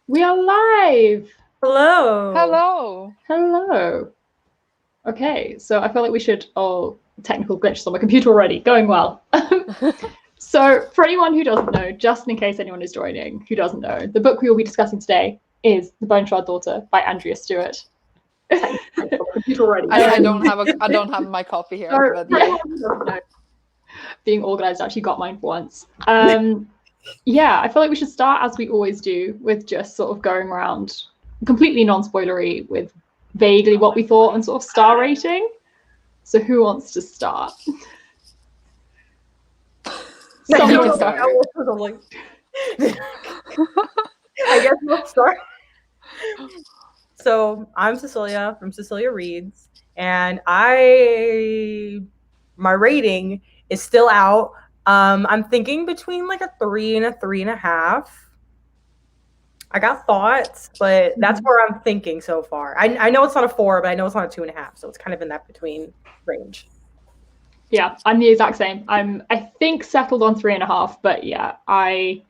We are live! Hello. Hello. Hello. Okay, so I feel like we should... Oh, technical glitches on my computer already. Going well. So, for anyone who doesn't know, just in case anyone is joining who doesn't know, the book we will be discussing today is The Bone Shard Daughter by Andrea Stewart. Computer already. I don't have my copy here, So, but for yeah. anyone who doesn't know, being organized, actually got mine for once. Yeah, I feel like we should start as we always do with just sort of going around completely non-spoilery with vaguely what we thought and sort of star rating. So who wants to start? You can start. I guess we'll start. So I'm Cecilia from Cecilia Reads, and my rating is still out. I'm thinking between like a 3 and a 3.5. I got thoughts, but that's where I'm thinking so far. I know it's not a 4, but I know it's not a 2.5, so it's kind of in that between range. Yeah, I'm the exact same. I think settled on 3.5, but yeah, I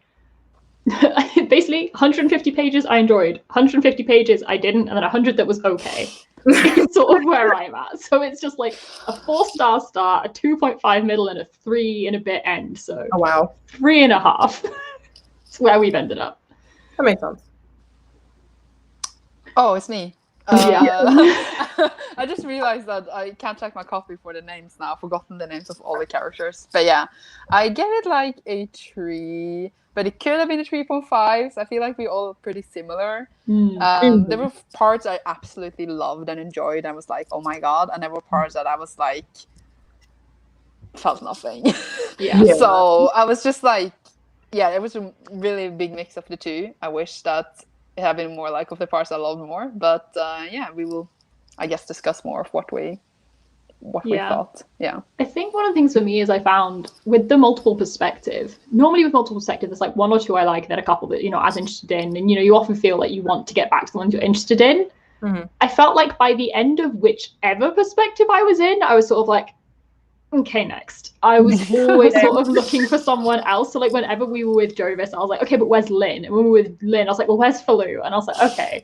basically 150 pages I enjoyed, 150 pages I didn't, and then 100 that was okay. It's sort of where I'm at. So it's just like a 4-star start, a 2.5 middle, and a 3 and a bit end. So Oh wow, 3.5. It's where we've ended up. that makes sense. Oh, it's me. Yeah. I just realized that I can't check my copy for the names now. I've forgotten the names of all the characters. But yeah, I give it like a 3, but it could have been a 3.5. So I feel like we're all pretty similar. There were parts I absolutely loved and enjoyed. I was like, oh my god. And there were parts that I was like, felt nothing. Yeah. So I was just like, yeah, it was a really big mix of the two. I wish that it had been more like of the parts I loved more. But yeah, we will, I guess, discuss more of what we thought. Yeah. I think one of the things for me is I found with the multiple perspective, normally with multiple perspective, there's like one or two I like and then a couple that you're not as interested in. And, you often feel like you want to get back to the ones you're interested in. Mm-hmm. I felt like by the end of whichever perspective I was in, I was sort of like, okay, next. I was always sort of looking for someone else. So like whenever we were with Jovis, I was like, okay, but where's Lynn? And when we were with Lynn, I was like, well, where's Falou? And I was like, okay.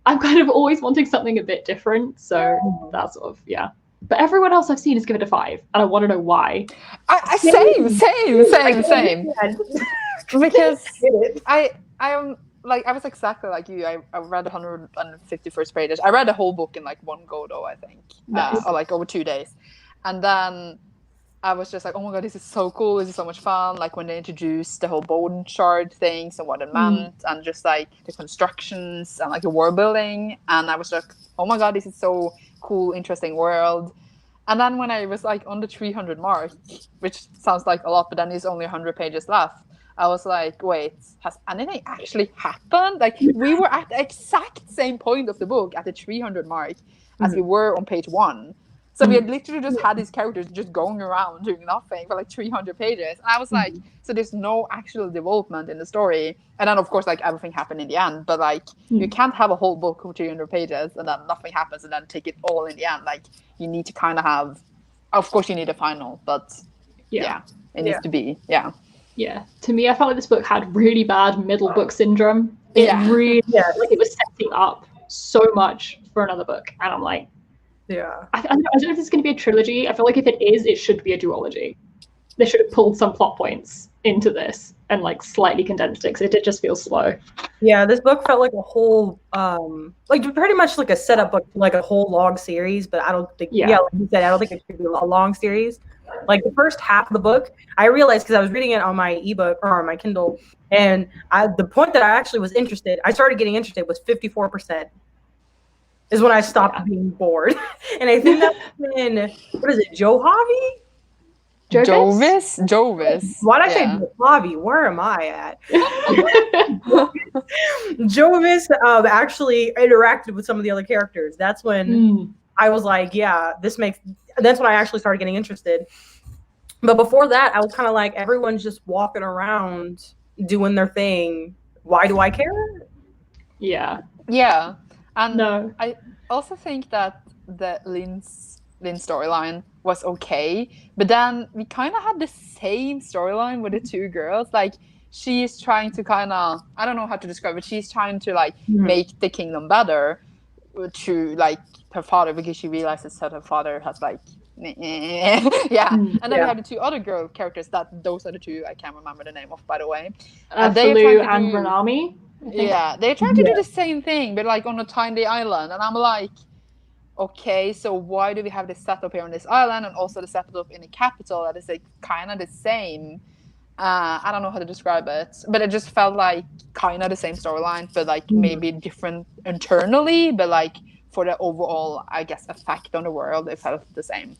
I'm kind of always wanting something a bit different. So that's sort of, yeah. But everyone else I've seen has given it a 5, and I want to know why. Same. Because I was exactly like you. I read 151st pages. I read the whole book in like one go though, I think. Nice. Or like over 2 days. And then I was just like, oh my god, this is so cool. This is so much fun. Like when they introduced the whole bone shard things and what it meant, and just like the constructions and like the world building. And I was like, oh my god, this is so cool, interesting world. And then when I was like on the 300 mark, which sounds like a lot, but then there's only 100 pages left, I was like, wait, has anything actually happened? Like we were at the exact same point of the book at the 300 mark as we were on page 1. So we had literally just had these characters just going around doing nothing for like 300 pages. And I was like, so there's no actual development in the story. And then, of course, like everything happened in the end. But like, you can't have a whole book of 300 pages and then nothing happens and then take it all in the end. Like, you need to kind of have, of course, you need a final. But yeah it needs to be, yeah. Yeah. To me, I felt like this book had really bad middle book syndrome. It really, like it was setting up so much for another book. And I'm like, yeah. I don't know if it's going to be a trilogy. I feel like if it is, it should be a duology. They should have pulled some plot points into this and like slightly condensed it because it did just feel slow. Yeah, this book felt like a whole, like pretty much like a setup book, like a whole long series. But I don't think, like you said, I don't think it should be a long series. Like the first half of the book, I realized because I was reading it on my ebook or on my Kindle, and the point that I actually was interested, I started getting interested was 54%. Is when I stopped being bored. And I think that's when, what is it, Jovis? Why did I say Javi? Where am I at? Jovis actually interacted with some of the other characters. That's when I was like, yeah, that's when I actually started getting interested. But before that, I was kind of like, everyone's just walking around doing their thing. Why do I care? Yeah. Yeah. And no. I also think that the Lynn's storyline was okay, but then we kind of had the same storyline with the two girls. Like she's trying to kind of, I don't know how to describe it, she's trying to like make the kingdom better to like her father, because she realizes that her father has like and then we have the two other girl characters, that those are the two I can't remember the name of, by the way, and Falu and Ranami. They're trying to do the same thing, but like on a tiny island, and I'm like, okay, so why do we have this setup here on this island, and also the setup in the capital that is like kind of the same? I don't know how to describe it, but it just felt like kind of the same storyline, but like maybe different internally, but like for the overall, I guess, effect on the world, it felt the same.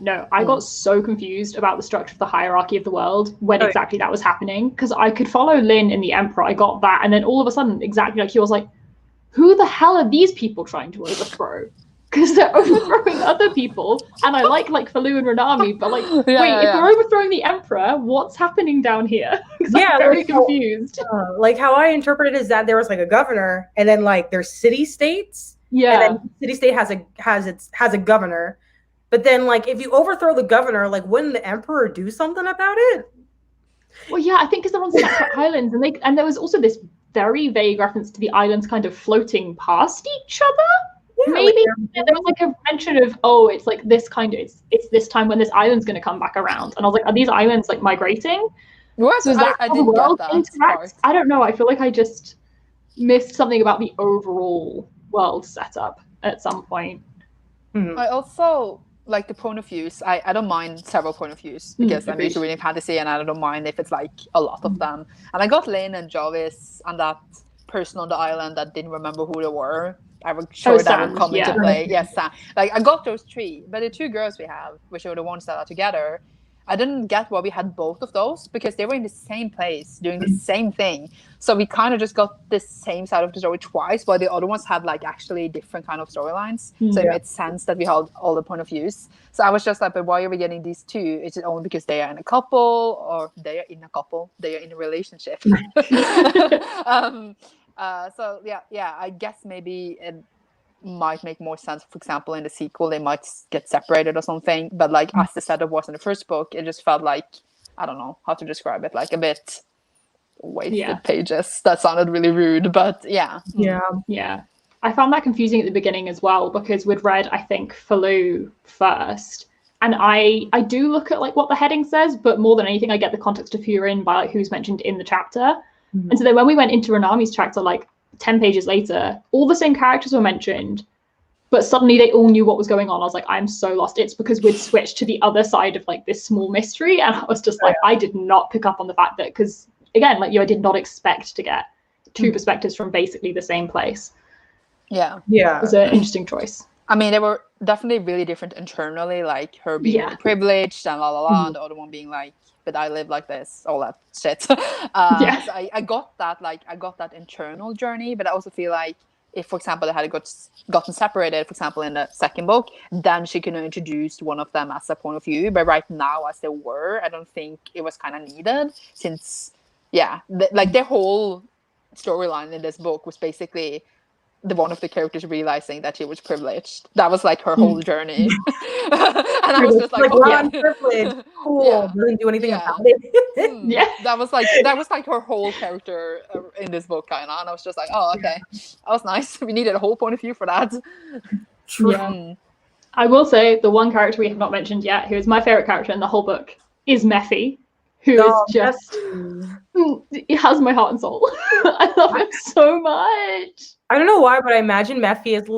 No, I got so confused about the structure of the hierarchy of the world when exactly that was happening, because I could follow Lin and the Emperor, I got that, and then all of a sudden, exactly like he was like, who the hell are these people trying to overthrow? Because they're overthrowing other people, and I like Falu and Ranami, but like, if they're overthrowing the Emperor, what's happening down here? I'm very confused. Like how I interpret it is that there was like a governor, and then like there's city states. And then city state has a governor. But then like if you overthrow the governor, like wouldn't the emperor do something about it? Well, yeah, I think because they're on separate islands, and there was also this very vague reference to the islands kind of floating past each other. Maybe there was like a mention of, it's like this kind of it's this time when this island's going to come back around, and I was like, are these islands like migrating? So is that how the world interacts? I don't know. I feel like I just missed something about the overall world setup at some point. I also like the point of views. I don't mind several point of views, because I'm usually reading fantasy, and I don't mind if it's like a lot of them. And I got Lane and Jarvis and that person on the island that didn't remember who they were. I was sure that would come into play. Yes, Sam. Like I got those three, but the two girls we have, which are the ones that are together, I didn't get why we had both of those, because they were in the same place doing the same thing. So we kind of just got the same side of the story twice, while the other ones had like actually different kind of storylines. So it made sense that we had all the point of views. So I was just like, but why are we getting these two? Is it only because they are in a couple, or they are in a couple? They are in a relationship. So I guess maybe it might make more sense. For example, in the sequel, they might get separated or something. But like as the setup was in the first book, it just felt like, I don't know how to describe it, like a bit wasted pages. That sounded really rude, but yeah. I found that confusing at the beginning as well, because we'd read, I think, Falu first, and I do look at like what the heading says, but more than anything, I get the context of who you're in by like who's mentioned in the chapter. And so then when we went into Ranami's chapter, like 10 pages later, all the same characters were mentioned, but suddenly they all knew what was going on. I was like, I'm so lost. It's because we'd switched to the other side of like this small mystery, and I was just like, I did not pick up on the fact that, because again, like I did not expect to get two perspectives from basically the same place. It was an interesting choice. I mean, they were definitely really different internally, like her being really privileged and and the other one being like, but I live like this, all that shit. So I got that, like I got that internal journey, but I also feel like if, for example, they had gotten separated, for example, in the second book, then she could have introduced one of them as a point of view. But right now, as they were, I don't think it was kind of needed, since like their whole storyline in this book was basically the one of the characters realizing that she was privileged. That was like her whole journey. And I was just like, privileged. Cool. Doesn't do anything about it. That was like her whole character in this book, kind of. And I was just like, oh, okay, that was nice. We needed a whole point of view for that. True. I will say the one character we have not mentioned yet, who is my favorite character in the whole book, is Mephi, who is just it has my heart and soul. I love him so much. I don't know why, but I imagine Mephi as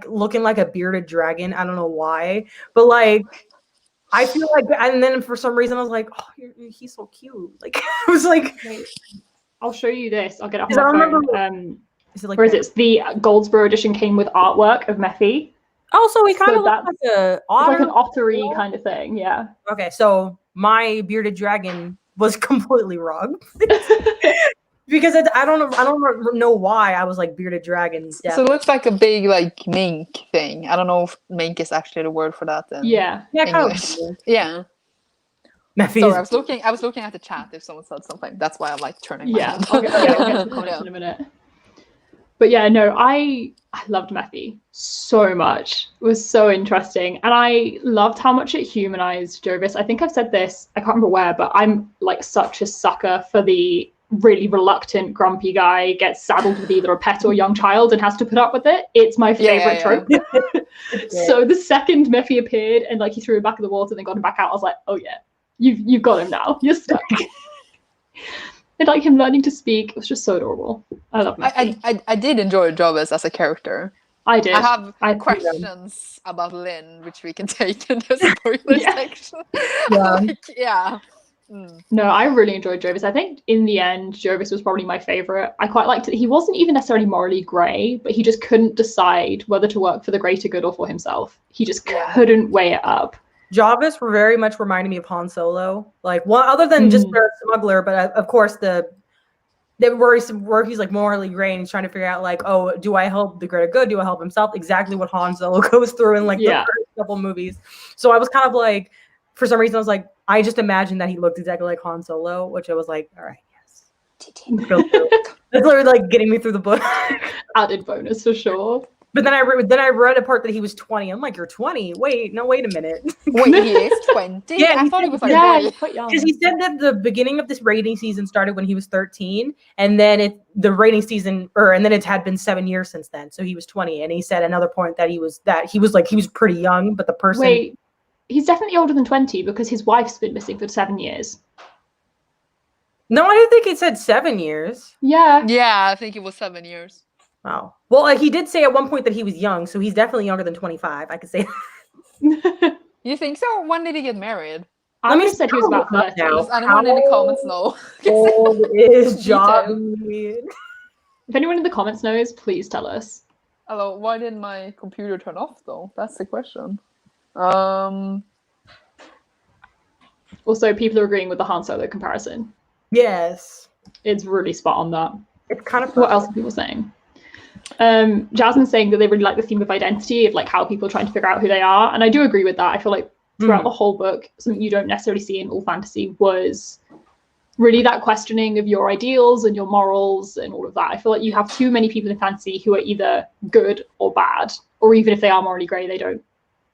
looking like a bearded dragon. I don't know why, but like I feel like, and then for some reason I was like, oh, he's so cute. Like I was like, I'll show you this. I'll get up my phone. Is it like, where is it? The Goldsboro edition came with artwork of Mephi. Oh, so he kind of looks like a otter, like an ottery kind of thing. Yeah. Okay, so my bearded dragon was completely wrong. Because I don't know why I was like bearded dragon. So it looks like a big like mink thing. I don't know if mink is actually the word for that. Yeah, English. Yeah. Sorry, I was looking at the chat if someone said something. That's why I'm like turning my head. I'll get to the comments in a minute. But yeah, no, I I loved Mephi so much. It was so interesting. And I loved how much it humanized Jovis. I think I've said this, I can't remember where, but I'm like such a sucker for the really reluctant, grumpy guy gets saddled with either a pet or young child and has to put up with it. It's my favorite trope. So the second Mephi appeared and like he threw him back in the water and then got him back out, I was like, oh yeah, you've got him now. You're stuck. And like him learning to speak, it was just so adorable. I love Mephi. I did enjoy Jarvis as a character. I did. I have questions about Lynn, which we can take in the spoiler section. No, I really enjoyed Jovis. I think in the end, Jovis was probably my favorite. I quite liked it. He wasn't even necessarily morally grey, but he just couldn't decide whether to work for the greater good or for himself. He just couldn't weigh it up. Jarvis were very much reminding me of Han Solo, like one other than just a smuggler, but of course where he's like morally grey and he's trying to figure out like, oh, do I help the greater good? Do I help himself? Exactly what Han Solo goes through in like the first couple movies. So I was kind of like, for some reason, I was like, I just imagined that he looked exactly like Han Solo, which I was like, all right, yes. That's literally like getting me through the book. Added bonus for sure. But then I read a part that he was 20. I'm like, you're 20? Wait a minute. Wait, he is 20? Yeah, I thought he was like because he said that the beginning of this rating season started when he was 13, and then and then it had been 7 years since then. So he was 20, and he said another point that he was pretty young, but the person. Wait, he's definitely older than 20 because his wife's been missing for 7 years. No, I didn't think he said 7 years. Yeah. Yeah, I think it was 7 years. Wow. Well, he did say at one point that he was young, so he's definitely younger than 25. I could say. You think so? When did he get married? I would have said he was about 30. Does anyone in the comments know? Old is John? If anyone in the comments knows, please tell us. Hello, why didn't my computer turn off though? That's the question. Also, people are agreeing with the Han Solo comparison. Yes. It's really spot on that. It's kind of what else are people saying? Jasmine's saying that they really like the theme of identity, of like how people are trying to figure out who they are, and I do agree with that. I feel like throughout the whole book, something you don't necessarily see in all fantasy was really that questioning of your ideals and your morals and all of that. I feel like you have too many people in fantasy who are either good or bad, or even if they are morally grey,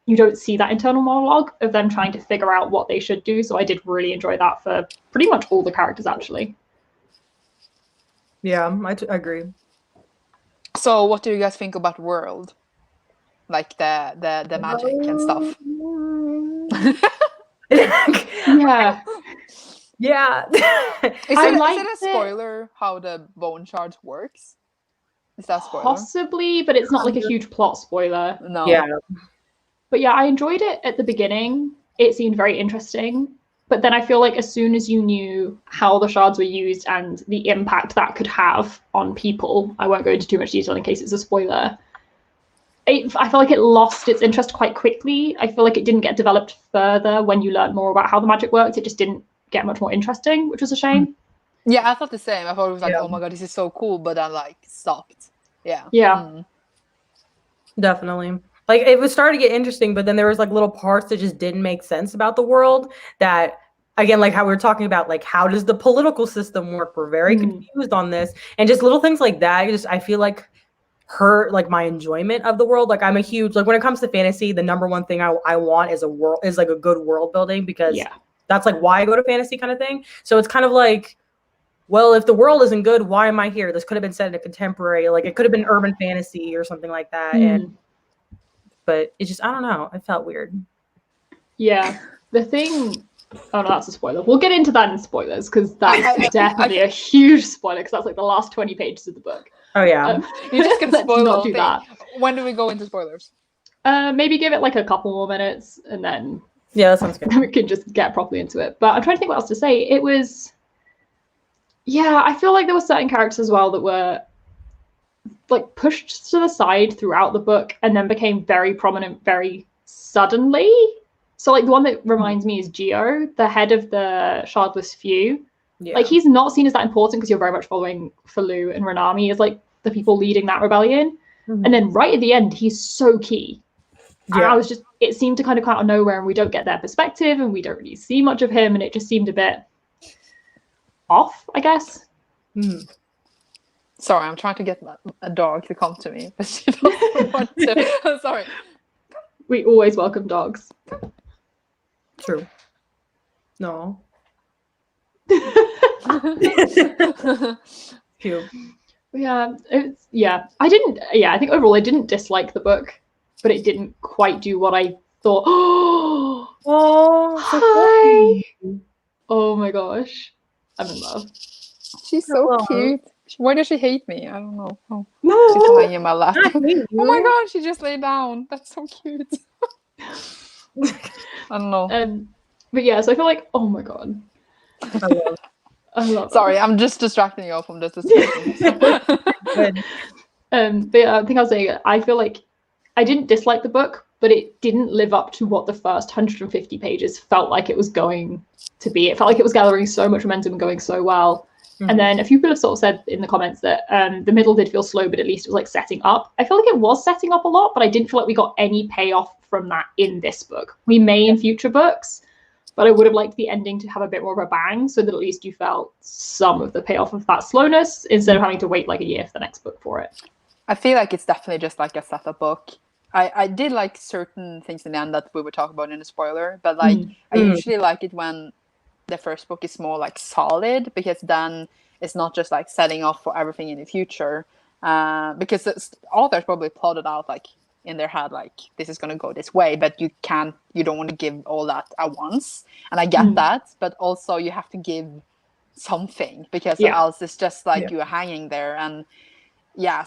you don't see that internal monologue of them trying to figure out what they should do. So I did really enjoy that for pretty much all the characters, actually. Yeah, I agree. So what do you guys think about world? Like the magic and stuff? Yeah. Yeah. Is it a spoiler how the bone shards works? Is that a spoiler? Possibly, but it's not like a huge plot spoiler. No. Yeah. But yeah, I enjoyed it at the beginning. It seemed very interesting. But then I feel like as soon as you knew how the shards were used and the impact that could have on people, I won't go into too much detail in case it's a spoiler, I feel like it lost its interest quite quickly. I feel like it didn't get developed further when you learned more about how the magic worked. It just didn't get much more interesting, which was a shame. Yeah, I thought the same. I thought it was like, oh my god, this is so cool, but then like stopped. Yeah. Yeah. Definitely. Like it was starting to get interesting, but then there was like little parts that just didn't make sense about the world that, again, like how we were talking about, like how does the political system work? We're very confused on this, and just little things like that. I feel like hurt like my enjoyment of the world. Like I'm a huge, like when it comes to fantasy, the number one thing I want is like a good world building, because that's like why I go to fantasy kind of thing. So it's kind of like, well, if the world isn't good, why am I here? This could have been set in a contemporary, like it could have been urban fantasy or something like that. But it just, I don't know. It felt weird. Yeah. The thing, oh no, that's a spoiler. We'll get into that in spoilers, because that's definitely a huge spoiler, because that's like the last 20 pages of the book. Oh yeah. You just can spoil not do that. When do we go into spoilers? Maybe give it like a couple more minutes and then that sounds good. We can just get properly into it. But I'm trying to think what else to say. It was, I feel like there were certain characters as well that were like pushed to the side throughout the book and then became very prominent very suddenly. So like the one that reminds me is Geo, the head of the Shardless Few. Like he's not seen as that important because you're very much following Falu and Ranami as like the people leading that rebellion. And then right at the end, he's so key. And I was just, it seemed to kind of come out of nowhere, and we don't get their perspective and we don't really see much of him, and it just seemed a bit off, I guess. Sorry, I'm trying to get a dog to come to me, but she doesn't want to. Sorry. We always welcome dogs. True. No. Cute. Yeah, I think overall I didn't dislike the book, but it didn't quite do what I thought. Oh, hi. Oh my gosh, I'm in love. She's so cute. Why does she hate me? I don't know. Oh, no, she's lying in my lap. Oh my god, she just lay down. That's so cute. I don't know. But yeah, so I feel like, oh my god. I love Sorry, I'm just distracting you from this discussion. Good. But yeah, I think I'll say I feel like I didn't dislike the book, but it didn't live up to what the first 150 pages felt like it was going to be. It felt like it was gathering so much momentum and going so well. Mm-hmm. And then a few people have sort of said in the comments that the middle did feel slow, but at least it was like setting up. I feel like it was setting up a lot, but I didn't feel like we got any payoff from that in this book. We may in future books, but I would have liked the ending to have a bit more of a bang so that at least you felt some of the payoff of that slowness instead of having to wait like a year for the next book for it. I feel like it's definitely just like a setup book. I did like certain things in the end that we would talk about in the spoiler, but like I usually like it when the first book is more like solid, because then it's not just like setting off for everything in the future. Because the authors probably plotted out like in their head like this is going to go this way, but you don't want to give all that at once, and I get that, but also you have to give something, because else it's just like you're hanging there. And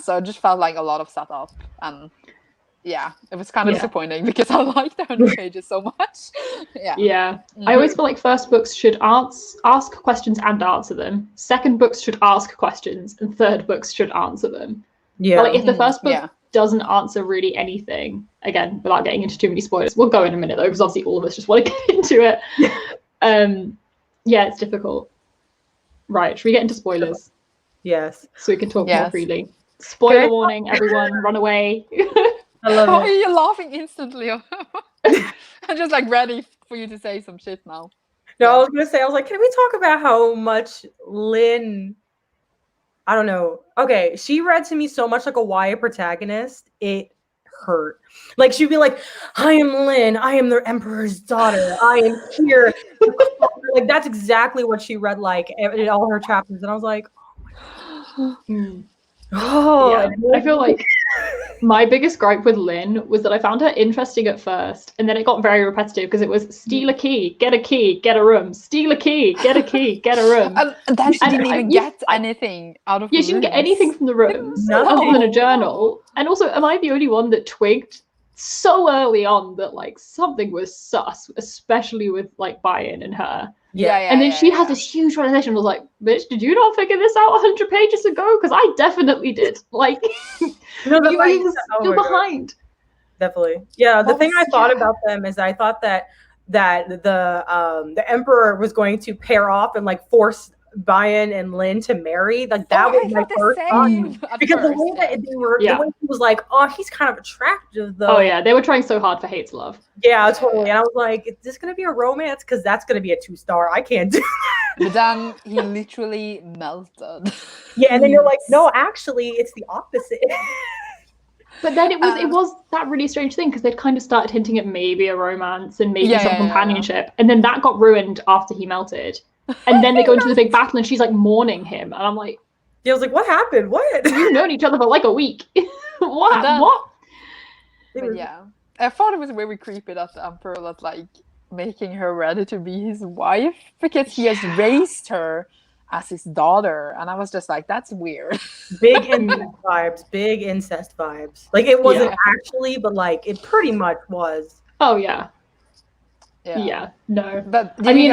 so it just felt like a lot of setup, and it was kind of disappointing because I liked the 100 pages so much. I always feel like first books should ask questions and answer them, second books should ask questions, and third books should answer them. But like if the first book doesn't answer really anything, again, without getting into too many spoilers, we'll go in a minute though, because obviously all of us just want to get into it. It's difficult. Right, should we get into spoilers? Yes. So we can talk more freely. Spoiler warning, everyone, run away. I love it. You're laughing instantly. I'm just like ready for you to say some shit now. No, I was gonna say, I was like, can we talk about how much Lynn, I don't know. Okay, she read to me so much like a YA protagonist, it hurt. Like she'd be like, I am Lynn, I am the Emperor's daughter, I am here. Like that's exactly what she read like in all her chapters. And I was like, oh my God. I feel like my biggest gripe with Lynn was that I found her interesting at first, and then it got very repetitive because it was steal a key, get a room, steal a key, get a key, get a room. And then she didn't even get anything out of the she didn't get anything from the rooms other than a journal. And also, am I the only one that twigged so early on that like something was sus, especially with like Buy-in and her? And then she had this huge realization. I was like, bitch, did you not figure this out 100 pages ago? Because I definitely did. Like, you're behind. Definitely. Yeah, the thing I thought about them is I thought that the Emperor was going to pair off and like force Buy-in and Lynn to marry. Like that was my first thought. Because the way that they were, the way he was like, oh, he's kind of attractive though. Oh yeah, they were trying so hard for hate to love. Yeah, totally. And I was like, is this gonna be a romance? Because that's gonna be a 2-star. I can't do that. But then he literally melted. Yeah, and then you're like, no, actually, it's the opposite. But then it was that really strange thing because they'd kind of started hinting at maybe a romance and maybe some companionship, and then that got ruined after he melted. And then they go into the big battle and she's like mourning him, and I'm like, I was like, what happened? What? We've known each other for like a week. What? But yeah, I thought it was very creepy that the Emperor was like making her ready to be his wife because he has raised her as his daughter, and I was just like, that's weird. Big incest vibes. Like it wasn't actually, but like it pretty much was. Oh yeah. No, but I mean,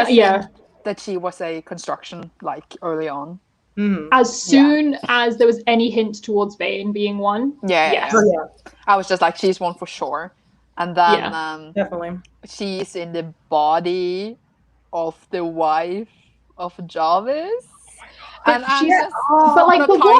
that she was a construction like early on. Mm-hmm. As soon as there was any hint towards Vane being one. I was just like, she's one for sure. And then definitely she's in the body of the wife of Jarvis. But what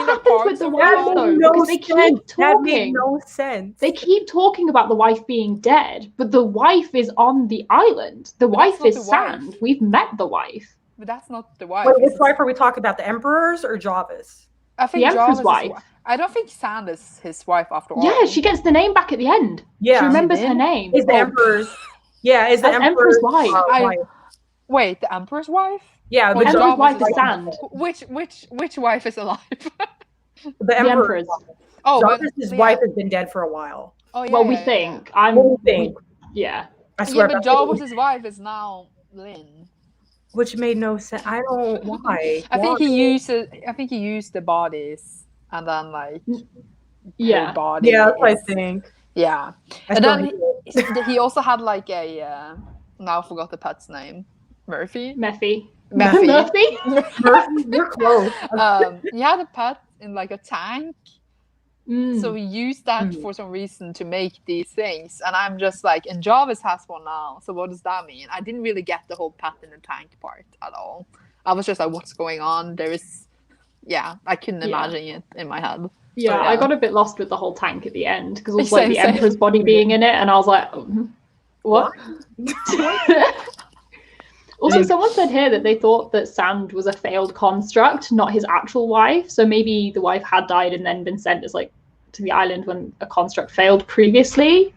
happens with the wife though? Because they keep talking. That made no sense. They keep talking about the wife being dead, but the wife is on the island. The wife is Sand. We've met the wife. But that's not the wife. Wait, which wife are we talking about? The Emperor's or Jarvis? I think The Emperor's Jarvis' wife. I don't think Sand is his wife after all. Yeah, she gets the name back at the end. Yeah. She remembers She her did? name. Is the Emperor's? Yeah, is the As Emperor's wife. wife? Wait, the Emperor's wife? Yeah, Or but Emperor's Jarvis' wife is wife? Sand. Which wife is alive? the Emperor's. Oh, Jarvis' wife has been dead for a while. Oh, yeah. Well, we yeah, think. Yeah. What do you think? Yeah. I swear. Yeah, but Jarvis' wife is now Lynn. Which made no sense. I don't. Why? I think he used the bodies and then like Yeah. her body. Yeah, that's what I think. Yeah, I and still then he also had like a now I forgot the pet's name. Murphy. Murphy. Murphy, you're close. He had a pet in like a tank. Mm. So he used that for some reason to make these things. And I'm just like, and Jarvis has one now. So what does that mean? I didn't really get the whole pet in the tank part at all. I was just like, what's going on? I couldn't imagine it in my head. Yeah, So, I got a bit lost with the whole tank at the end because it was like the Same. Emperor's body being in it, and I was like, what? Also, someone said here that they thought that Sand was a failed construct, not his actual wife. So maybe the wife had died and then been sent as like to the island when a construct failed previously,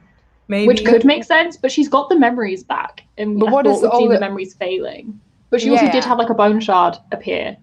Maybe. which could make sense. But she's got the memories back, and But I what thought is we'd all seen the- the memories failing. But she also did have like a bone shard appear,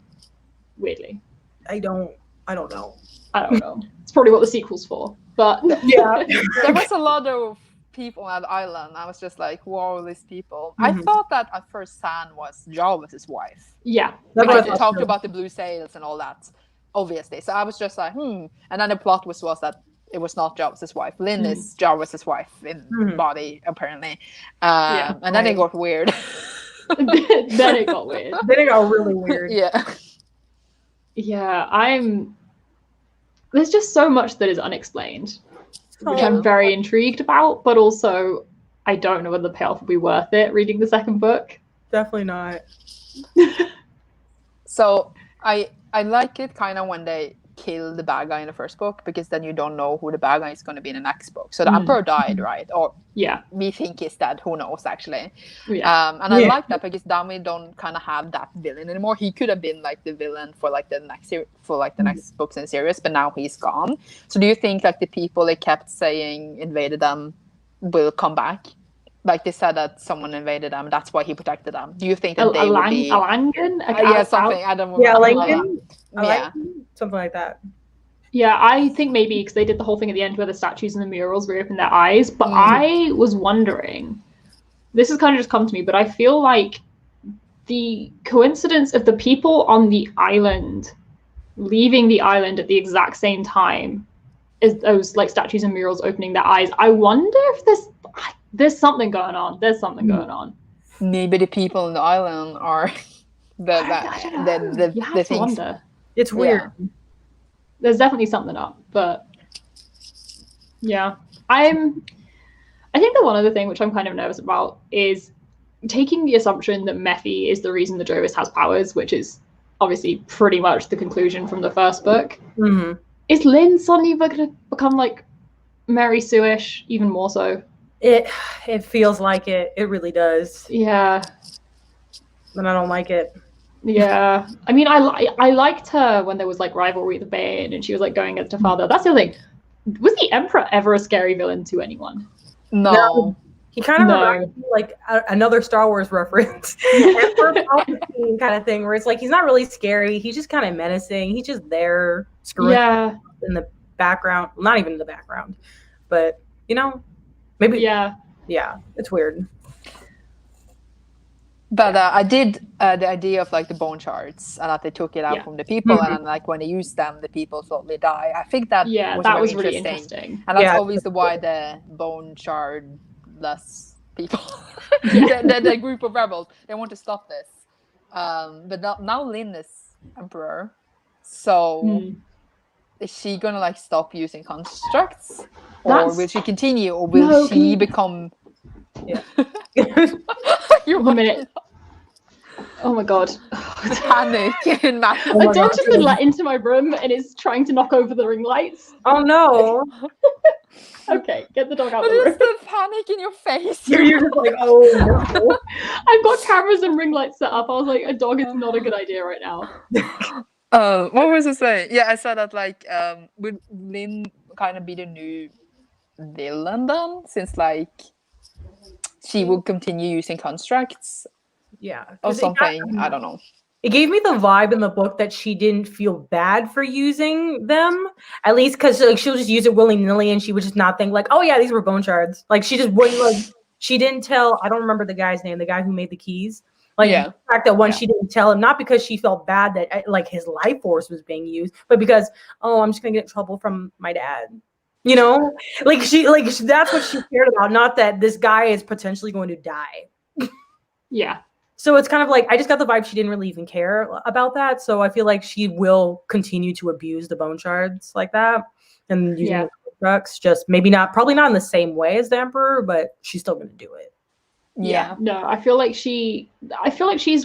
weirdly. I don't know. I don't know. It's probably what the sequel's for. But Yeah. There was a lot of people on the island. I was just like, who are all these people? I thought that at first Sand was Jarvis' wife. yeah, Because they talked about the blue sails and all that, obviously. So I was just like, And then the plot was that it was not Jarvis' wife. Lynn is Jarvis' wife in body, apparently. And then it got weird. Then it got weird. Then it got really weird. Yeah, there's just so much that is unexplained, which I'm very intrigued about, but also I don't know whether the payoff will be worth it reading the second book. Definitely not. So I like it kind of when they kill the bad guy in the first book, because then you don't know who the bad guy is going to be in the next book. So the Emperor died, right? Or we think he's dead. Who knows, actually? Yeah. And I like that because then we don't kind of have that villain anymore. He could have been like the villain for like the next next books in series, but now he's gone. So do you think like the people they kept saying invaded them will come back? Like they said that someone invaded them, that's why he protected them. Do you think that they would be Alangan? something? I don't remember. Yeah, Lincoln. Yeah. Something like that. Yeah, I think maybe because they did the whole thing at the end where the statues and the murals reopened their eyes. But I was wondering, this has kind of just come to me, but I feel like the coincidence of the people on the island leaving the island at the exact same time as those like statues and murals opening their eyes. I wonder if there's something going on. There's something going on. Maybe the people on the island are the things. Wonder. It's weird. Yeah. There's definitely something up, but yeah, I think the one other thing which I'm kind of nervous about is taking the assumption that Mephi is the reason the Jovis has powers, which is obviously pretty much the conclusion from the first book. Mm-hmm. Is Lynn suddenly going to become like Mary Sue-ish, even more so? It feels like it. It really does. Yeah. And I don't like it. Yeah. I mean, I liked her when there was like rivalry at the Bane and she was like going against her father. That's the other thing. Was the Emperor ever a scary villain to anyone? No. He kind of reminds me like another Star Wars reference. Emperor Palpatine kind of thing, where it's like he's not really scary. He's just kind of menacing. He's just there screwing in the background. Well, not even in the background. But, maybe. Yeah, it's weird. But I did the idea of like the bone shards and that they took it out from the people and like when they used them, the people slowly die. I think that was really interesting. And that's obviously why the bone shard-less people, the group of rebels, they want to stop this. But now Lynn is emperor, so is she gonna like stop using constructs, or will she continue, or will she become? Yeah. You're 1 minute. Oh my god. Panic in my A dog just been let into my room and is trying to knock over the ring lights. Oh no. Okay, get the dog out of What the is room. the panic in your face? You're just like, oh no. I've got cameras and ring lights set up. I was like, a dog is not a good idea right now. What was I saying? Yeah, I said that like would Lynn kind of be the new villain then, since like she will continue using constructs or something. I don't know. It gave me the vibe in the book that she didn't feel bad for using them, at least because like she'll just use it willy-nilly and she would just not think like, oh yeah, these were bone shards. Like she just wouldn't like. She didn't tell. I don't remember the guy's name. The guy who made the keys. Like the fact that she didn't tell him, not because she felt bad that like his life force was being used, but because I'm just gonna get in trouble from my dad. You know, like that's what she cared about, not that this guy is potentially going to die. Yeah. So it's kind of like I just got the vibe she didn't really even care about that. So I feel like she will continue to abuse the bone shards like that and using the constructs. Just maybe probably not in the same way as the Emperor, but she's still going to do it. Yeah. No, I feel like she's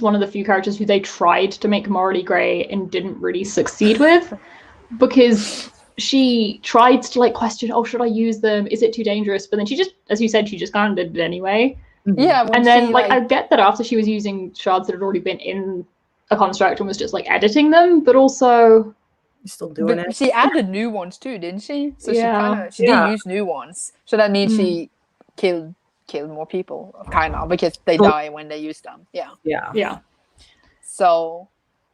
one of the few characters who they tried to make morally grey and didn't really succeed with, because she tried to like question, should I use them? Is it too dangerous? But then she just, as you said, she just kind of did it anyway. Yeah. And then like I get that after she was using shards that had already been in a construct and was just like editing them, but also still doing it. She added new ones too, didn't she? So she did use new ones. So that means she killed more people, kind of, because they die when they use them. Yeah. So,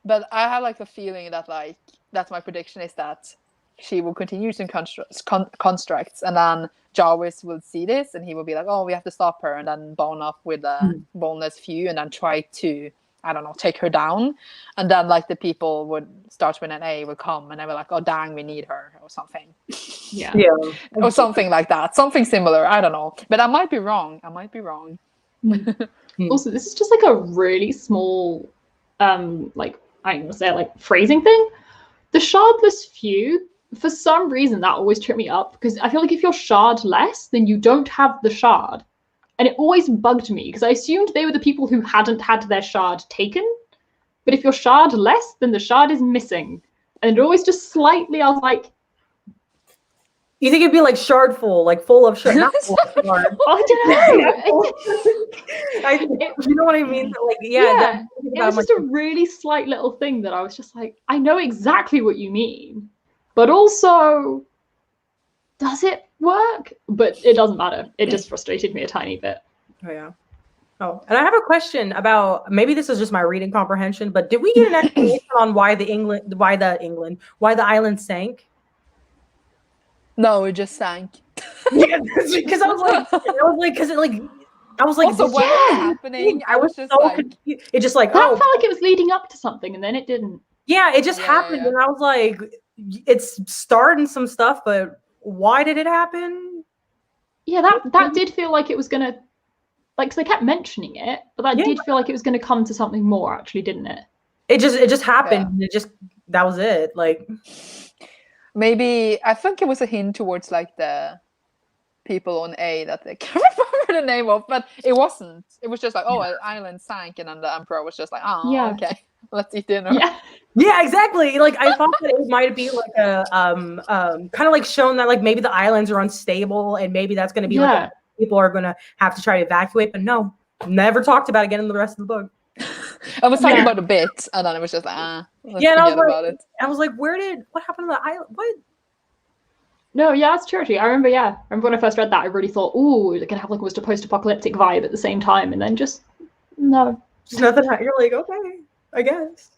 but I have like a feeling that like that's my prediction, is that she will continue using constructs, and then Jarvis will see this and he will be like, we have to stop her, and then bone up with a boneless few and then try to, I don't know, take her down. And then like the people would start with an A would come and they were like, oh dang, we need her or something. Yeah. Or something like that. Something similar. I don't know. But I might be wrong. Also, this is just like a really small like I'm gonna say like phrasing thing. The shardless few, for some reason that always tripped me up, because I feel like if you're shard less, then you don't have the shard. And it always bugged me because I assumed they were the people who hadn't had their shard taken. But if you're shard less, then the shard is missing. And it always just slightly, I was like, you think it'd be like shard full, like full of shard? Not full of shard. I don't know. You know what I mean? But like, it was just a really slight little thing that I was just like, I know exactly what you mean, but also, does it work? But it doesn't matter. It just frustrated me a tiny bit. Oh yeah. Oh, and I have a question about, maybe this is just my reading comprehension, but did we get an explanation on why the island sank? No, it just sank. Because I was like, also, what was happening? I was just so like, confused. It just like, that felt like it was leading up to something, and then it didn't. Yeah, it just happened, and I was like, it's starting some stuff, but why did it happen? Yeah, that did feel like it was gonna, like, because they kept mentioning it, but that did feel like it was gonna come to something more, actually, didn't it? It just happened. Yeah. That was it. Like, maybe I think it was a hint towards like the people on A that they can't remember the name of, but it wasn't. It was just like, an island sank, and then the Emperor was just like, okay, let's eat dinner. Yeah, exactly. Like I thought that it might be like a kind of like shown that like maybe the islands are unstable, and maybe that's going to be like people are going to have to try to evacuate. But no, never talked about it again in the rest of the book. I was talking about a bit, and then it was just like, let's forget about it. I was like, what happened to the island? What? No, yeah, it's true. Actually, I remember when I first read that, I really thought, they're gonna have like almost a post-apocalyptic vibe at the same time, and then just nothing. You're like, okay, I guess.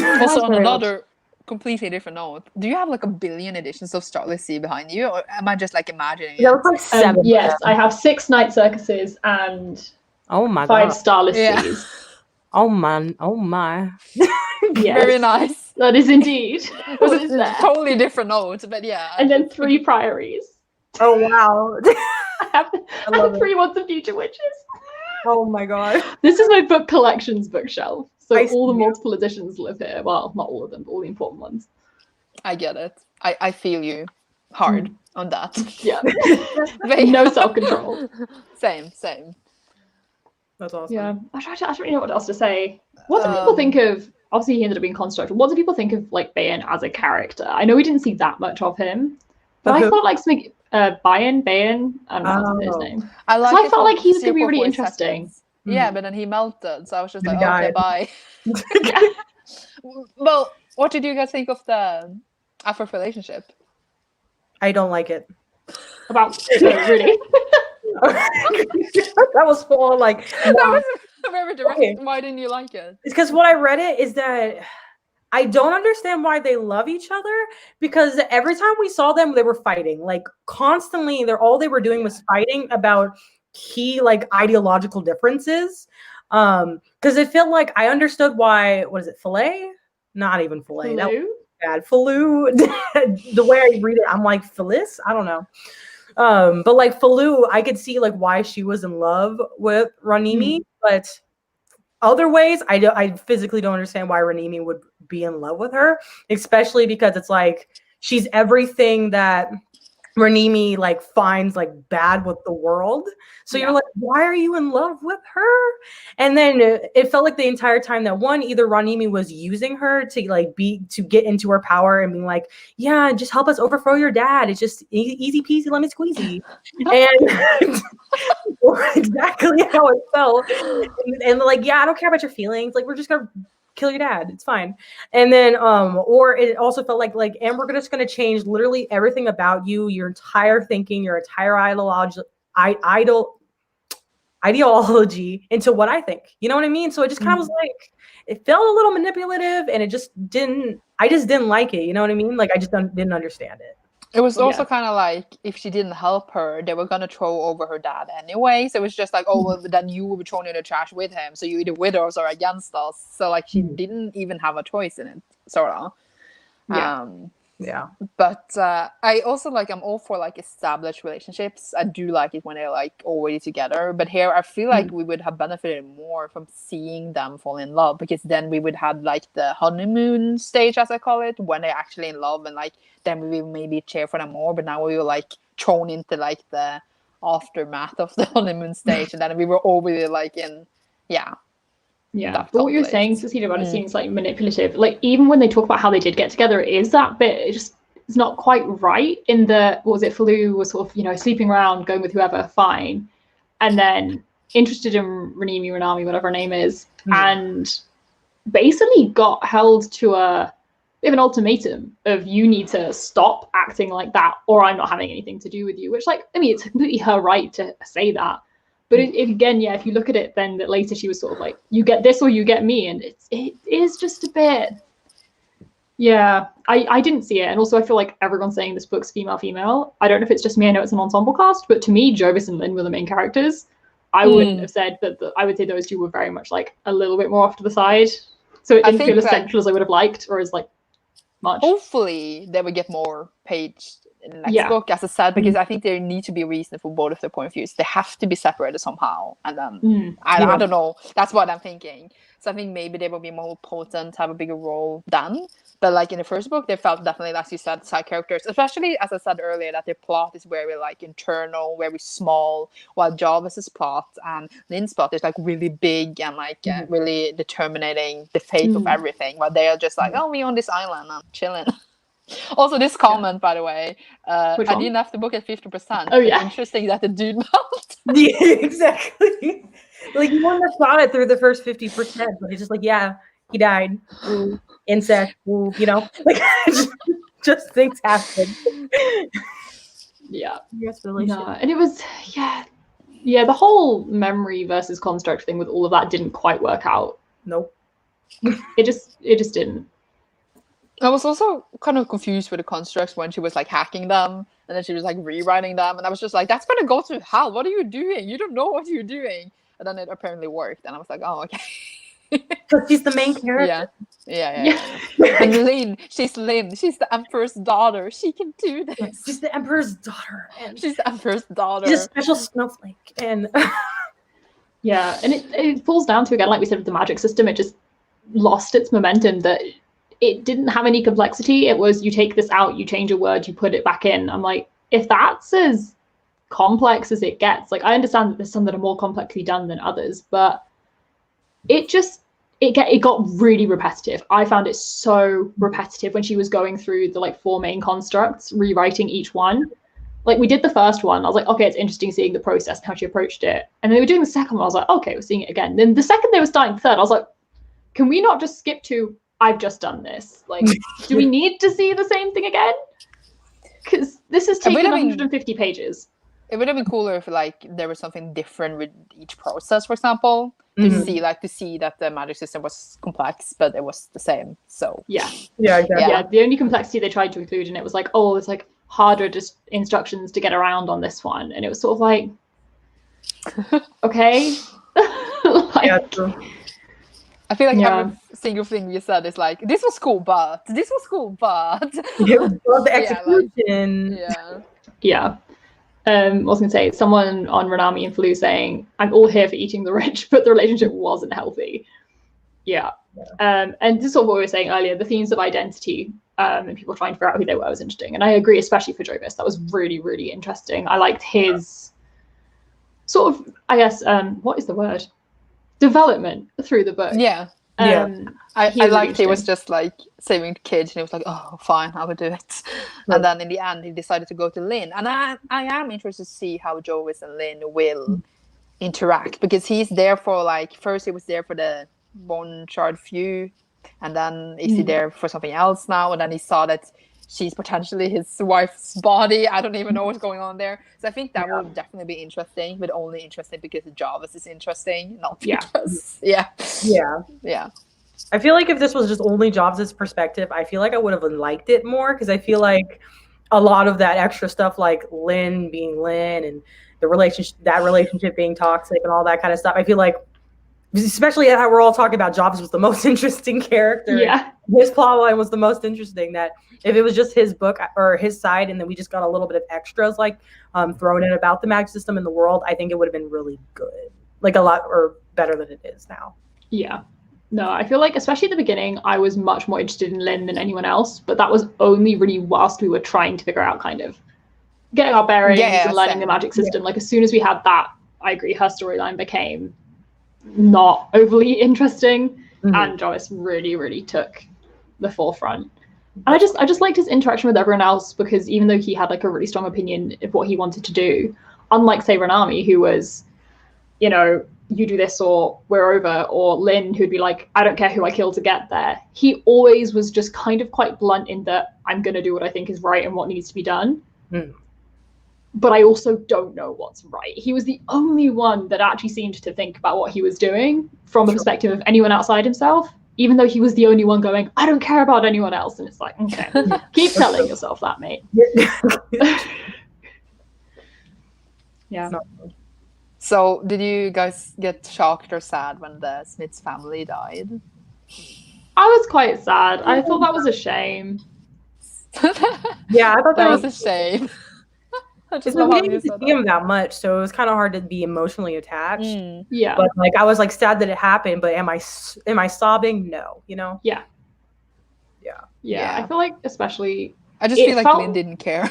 Also, on another completely different note, do you have like 1 billion editions of Starless Sea behind you, or am I just like imagining it? Like 7. Yes, I have 6 Night Circuses and 5 Starless Seas. Oh my. Yes. Very nice. That is indeed. It was a totally different note, but yeah. And then 3 Priories. Oh wow. I have 3 Once and Future Witches. Oh my god. This is my book collections bookshelf. So all the multiple editions live here. Well, not all of them, but all the important ones. I get it. I feel you hard on that. Yeah. No self-control. Same. That's awesome. Yeah. I don't really know what else to say. What do people think of, obviously he ended up being constructed, what do people think of like Bayan as a character? I know we didn't see that much of him, but I thought like something, Bayan, I don't know his name. I felt like he was going to be really interesting. Yeah, but then he melted, so I was just like, okay, bye. Well, What did you guys think of the Afro relationship? I don't like it. About really? That was full like That was very direct. Okay. Why didn't you like it? It's because when I read it is that I don't understand why they love each other, because every time we saw them, they were fighting. Like constantly, all they were doing was fighting about key like ideological differences. Because it felt like I understood why, what is it, filet? Not even filet. That was bad. Faloo. The way I read it, I'm like, Phyllis? I don't know. But like Faloo, I could see like why she was in love with Ranimi, but other ways, I physically don't understand why Ranimi would be in love with her, especially because it's like she's everything that Ranimi like finds like bad with the world. So you're like, why are you in love with her? And then it felt like the entire time that either Ranimi was using her to get into her power and being like, yeah, just help us overthrow your dad. It's just easy peasy lemon squeezy. And exactly how it felt. And like, yeah, I don't care about your feelings. Like, we're just gonna kill your dad. It's fine. And then or it also felt like and we're just gonna change literally everything about you, your entire thinking, your entire ideology into what I think. You know what I mean? So it just kind of was like, it felt a little manipulative, and I just didn't like it. You know what I mean? Like I just didn't understand it. It was also kind of like, if she didn't help her, they were gonna throw over her dad anyway. So it was just like, oh, well, then you will be thrown in the trash with him. So you're either with us or against us. So like, she didn't even have a choice in it, sort of. Yeah. But I also like, I'm all for like established relationships. I do like it when they're like already together. But here I feel like we would have benefited more from seeing them fall in love, because then we would have like the honeymoon stage, as I call it, when they're actually in love, and like then we would maybe cheer for them more. But now we were like thrown into like the aftermath of the honeymoon stage, and then we were already like in but what you're saying, Cecilia, about it seems like manipulative. Like even when they talk about how they did get together, it is that bit. It's not quite right. In the, what was it? Faloo was sort of sleeping around, going with whoever, fine, and then interested in Ranami, whatever her name is, and basically got held to a bit of an ultimatum of, you need to stop acting like that, or I'm not having anything to do with you. Which, like, I mean, it's completely her right to say that. But if you look at it, then that later she was sort of like, you get this or you get me. And it is just a bit, I didn't see it. And also I feel like everyone's saying this book's female. I don't know if it's just me. I know it's an ensemble cast, but to me, Jovis and Lynn were the main characters. I wouldn't have said that. I would say those two were very much like a little bit more off to the side. So it didn't feel as central as I would have liked, or as like much. Hopefully they would get more page in the next book, as I said, because I think there need to be a reason for both of their point of views. They have to be separated somehow, and then I don't know. That's what I'm thinking. So I think maybe they will be more potent, have a bigger role then. But like in the first book, they felt definitely, as you said, side characters. Especially, as I said earlier, that their plot is very like internal, very small, while Jarvis's plot and Lynn's plot is like really big and like really determining the fate of everything. While they are just like, oh, we're on this island and chilling. Also, this comment, by the way, I didn't have the book at 50%. Oh, yeah. Interesting that the dude melted. Yeah, exactly. Like, you wouldn't have thought it through the first 50%, but it's just like, yeah, he died. Ooh, incest. Ooh, like, just things happen. Yeah. Yes, and it was, the whole memory versus construct thing with all of that didn't quite work out. Nope. It just didn't. I was also kind of confused with the constructs when she was like hacking them, and then she was like rewriting them, and I was just like, that's gonna go to hell. What are you doing? You don't know what you're doing. And then it apparently worked, and I was like, oh, okay. Because she's the main character. Yeah. And Lynn, she's Lynn. She's the Emperor's daughter. She can do this. She's the Emperor's daughter. And she's the Emperor's daughter. She's a special snowflake. And and it falls down to, again, like we said, with the magic system, it just lost its momentum. That it didn't have any complexity. It was, you take this out, you change a word, you put it back in. I'm like, if that's as complex as it gets, like, I understand that there's some that are more complexly done than others, but it got really repetitive. I found it so repetitive when she was going through the like 4 main constructs, rewriting each one. Like, we did the first one, I was like, okay, it's interesting seeing the process and how she approached it. And then they were doing the second one, I was like, okay, we're seeing it again. Then the second they were starting the third, I was like, can we not just skip to, I've just done this. Like, do we need to see the same thing again? Because this has taken 150 pages. It would have been cooler if like there was something different with each process, for example, to see that the magic system was complex, but it was the same. So yeah, exactly. Yeah, the only complexity they tried to include in it was like, oh, it's like harder just instructions to get around on this one, and it was sort of like, okay. Like, yeah, true. I feel like every single thing you said is like, this was cool, but this was cool, but the execution. Yeah. I was going to say, someone on Renami and Flu saying, I'm all here for eating the rich, but the relationship wasn't healthy. Yeah. And this is sort of what we were saying earlier, the themes of identity and people trying to figure out who they were was interesting. And I agree, especially for Jovis. That was really, really interesting. I liked his sort of, I guess, what is the word? Development through the book. Yeah. I liked he was just like saving the kids, and he was like, oh, fine, I will do it. And then in the end, he decided to go to Lynn. And I am interested to see how Jovis and Lynn will interact, because he's there for like, first he was there for the one shard few, and then is he there for something else now? And then he saw that she's potentially his wife's body. I don't even know what's going on there. So I think that will definitely be interesting, but only interesting because Jarvis is interesting, not because Yeah. I feel like if this was just only Jobs' perspective, I feel like I would have liked it more, because I feel like a lot of that extra stuff, like Lynn being Lynn and the relationship being toxic and all that kind of stuff, I feel like, especially how we're all talking about Jobs was the most interesting character. Yeah. His plotline was the most interesting, that if it was just his book or his side and then we just got a little bit of extras like thrown in about the magic system in the world, I think it would have been really good. Like a lot or better than it is now. Yeah. No, I feel like, especially at the beginning, I was much more interested in Lynn than anyone else, but that was only really whilst we were trying to figure out kind of getting our bearings and learning the magic system. Like, as soon as we had that, I agree, her storyline became not overly interesting, and Joyce really, really took the forefront. And I just liked his interaction with everyone else, because even though he had like a really strong opinion of what he wanted to do, unlike say Renami, who was, you know, you do this or we're over, or Lynn, who'd be like, I don't care who I kill to get there. He always was just kind of quite blunt in that I'm going to do what I think is right and what needs to be done. But I also don't know what's right. He was the only one that actually seemed to think about what he was doing from the perspective of anyone outside himself, even though he was the only one going, I don't care about anyone else. And it's like, okay, keep telling yourself that, mate. Yeah. So, did you guys get shocked or sad when the Smiths family died? I was quite sad. I thought that was a shame. Yeah, I thought that was a shame. We didn't see him that much, so it was kind of hard to be emotionally attached. Yeah, but like I was like sad that it happened. But am I sobbing? No, you know. Yeah. I feel like especially. I just feel like Lynn didn't care.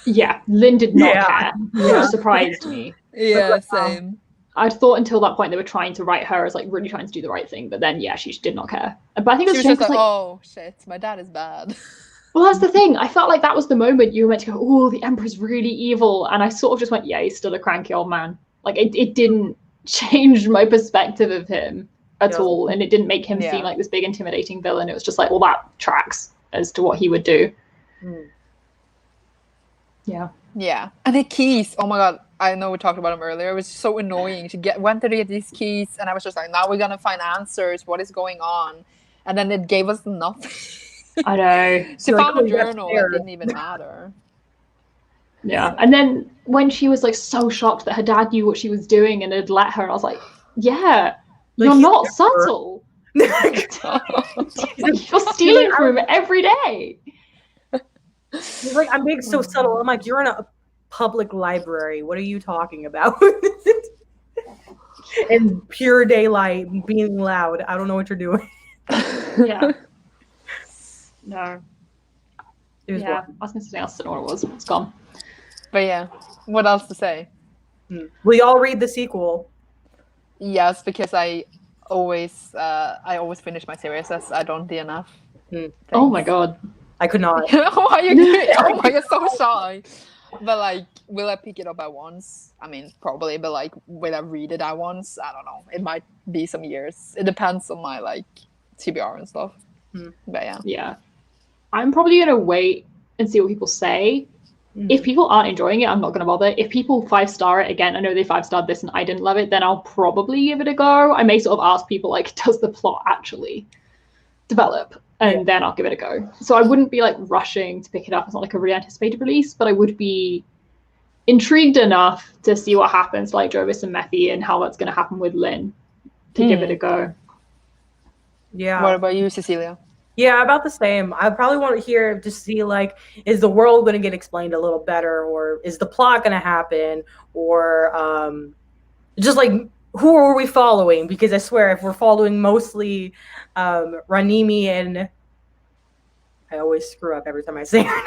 Yeah, Lynn did not care. Which surprised me. Yeah, same. I thought until that point they were trying to write her as like really trying to do the right thing, but then she did not care. But I think it was just like, oh shit, my dad is bad. Well, that's the thing. I felt like that was the moment you were meant to go, oh, the Emperor's really evil, and I sort of just went, yeah, he's still a cranky old man. Like it didn't change my perspective of him at all, and it didn't make him seem like this big intimidating villain. It was just like, well, that tracks as to what he would do. Yeah, and the keys, oh my god, I know we talked about them earlier. It was so annoying to when did they get these keys, and I was just like, now we're gonna find answers, what is going on? And then it gave us nothing. I know. She found a journal that didn't even matter. Yeah, and then when she was like so shocked that her dad knew what she was doing and had let her, and I was like, yeah, you're not subtle. You're stealing from him every day. He's like, I'm being so subtle. I'm like, you're in a public library. What are you talking about? In pure daylight, being loud. I don't know what you're doing. Yeah. No. I was going to say something else. I don't know what it was. It's gone. But yeah, what else to say? Will y'all read the sequel? Yes, because I always finish my series as I don't DNF. Oh my god. I could not. Why are you? Oh my god, so shy. But like, will I pick it up at once? I mean, probably. But like, will I read it at once? I don't know. It might be some years. It depends on my like TBR and stuff. But yeah. I'm probably gonna wait and see what people say. If people aren't enjoying it, I'm not gonna bother. If people 5-star it, again, I know they 5-starred this and I didn't love it, then I'll probably give it a go. I may sort of ask people like, does the plot actually develop? And then I'll give it a go. So I wouldn't be like rushing to pick it up. It's not like a really anticipated release, but I would be intrigued enough to see what happens like Jovis and Methy and how that's going to happen with Lynn to give it a go. Yeah. What about you, Cecilia? Yeah, about the same. I probably want to hear to see like, is the world going to get explained a little better, or is the plot going to happen, or just like who are we following? Because I swear, if we're following mostly Ranimi and I always screw up every time I say her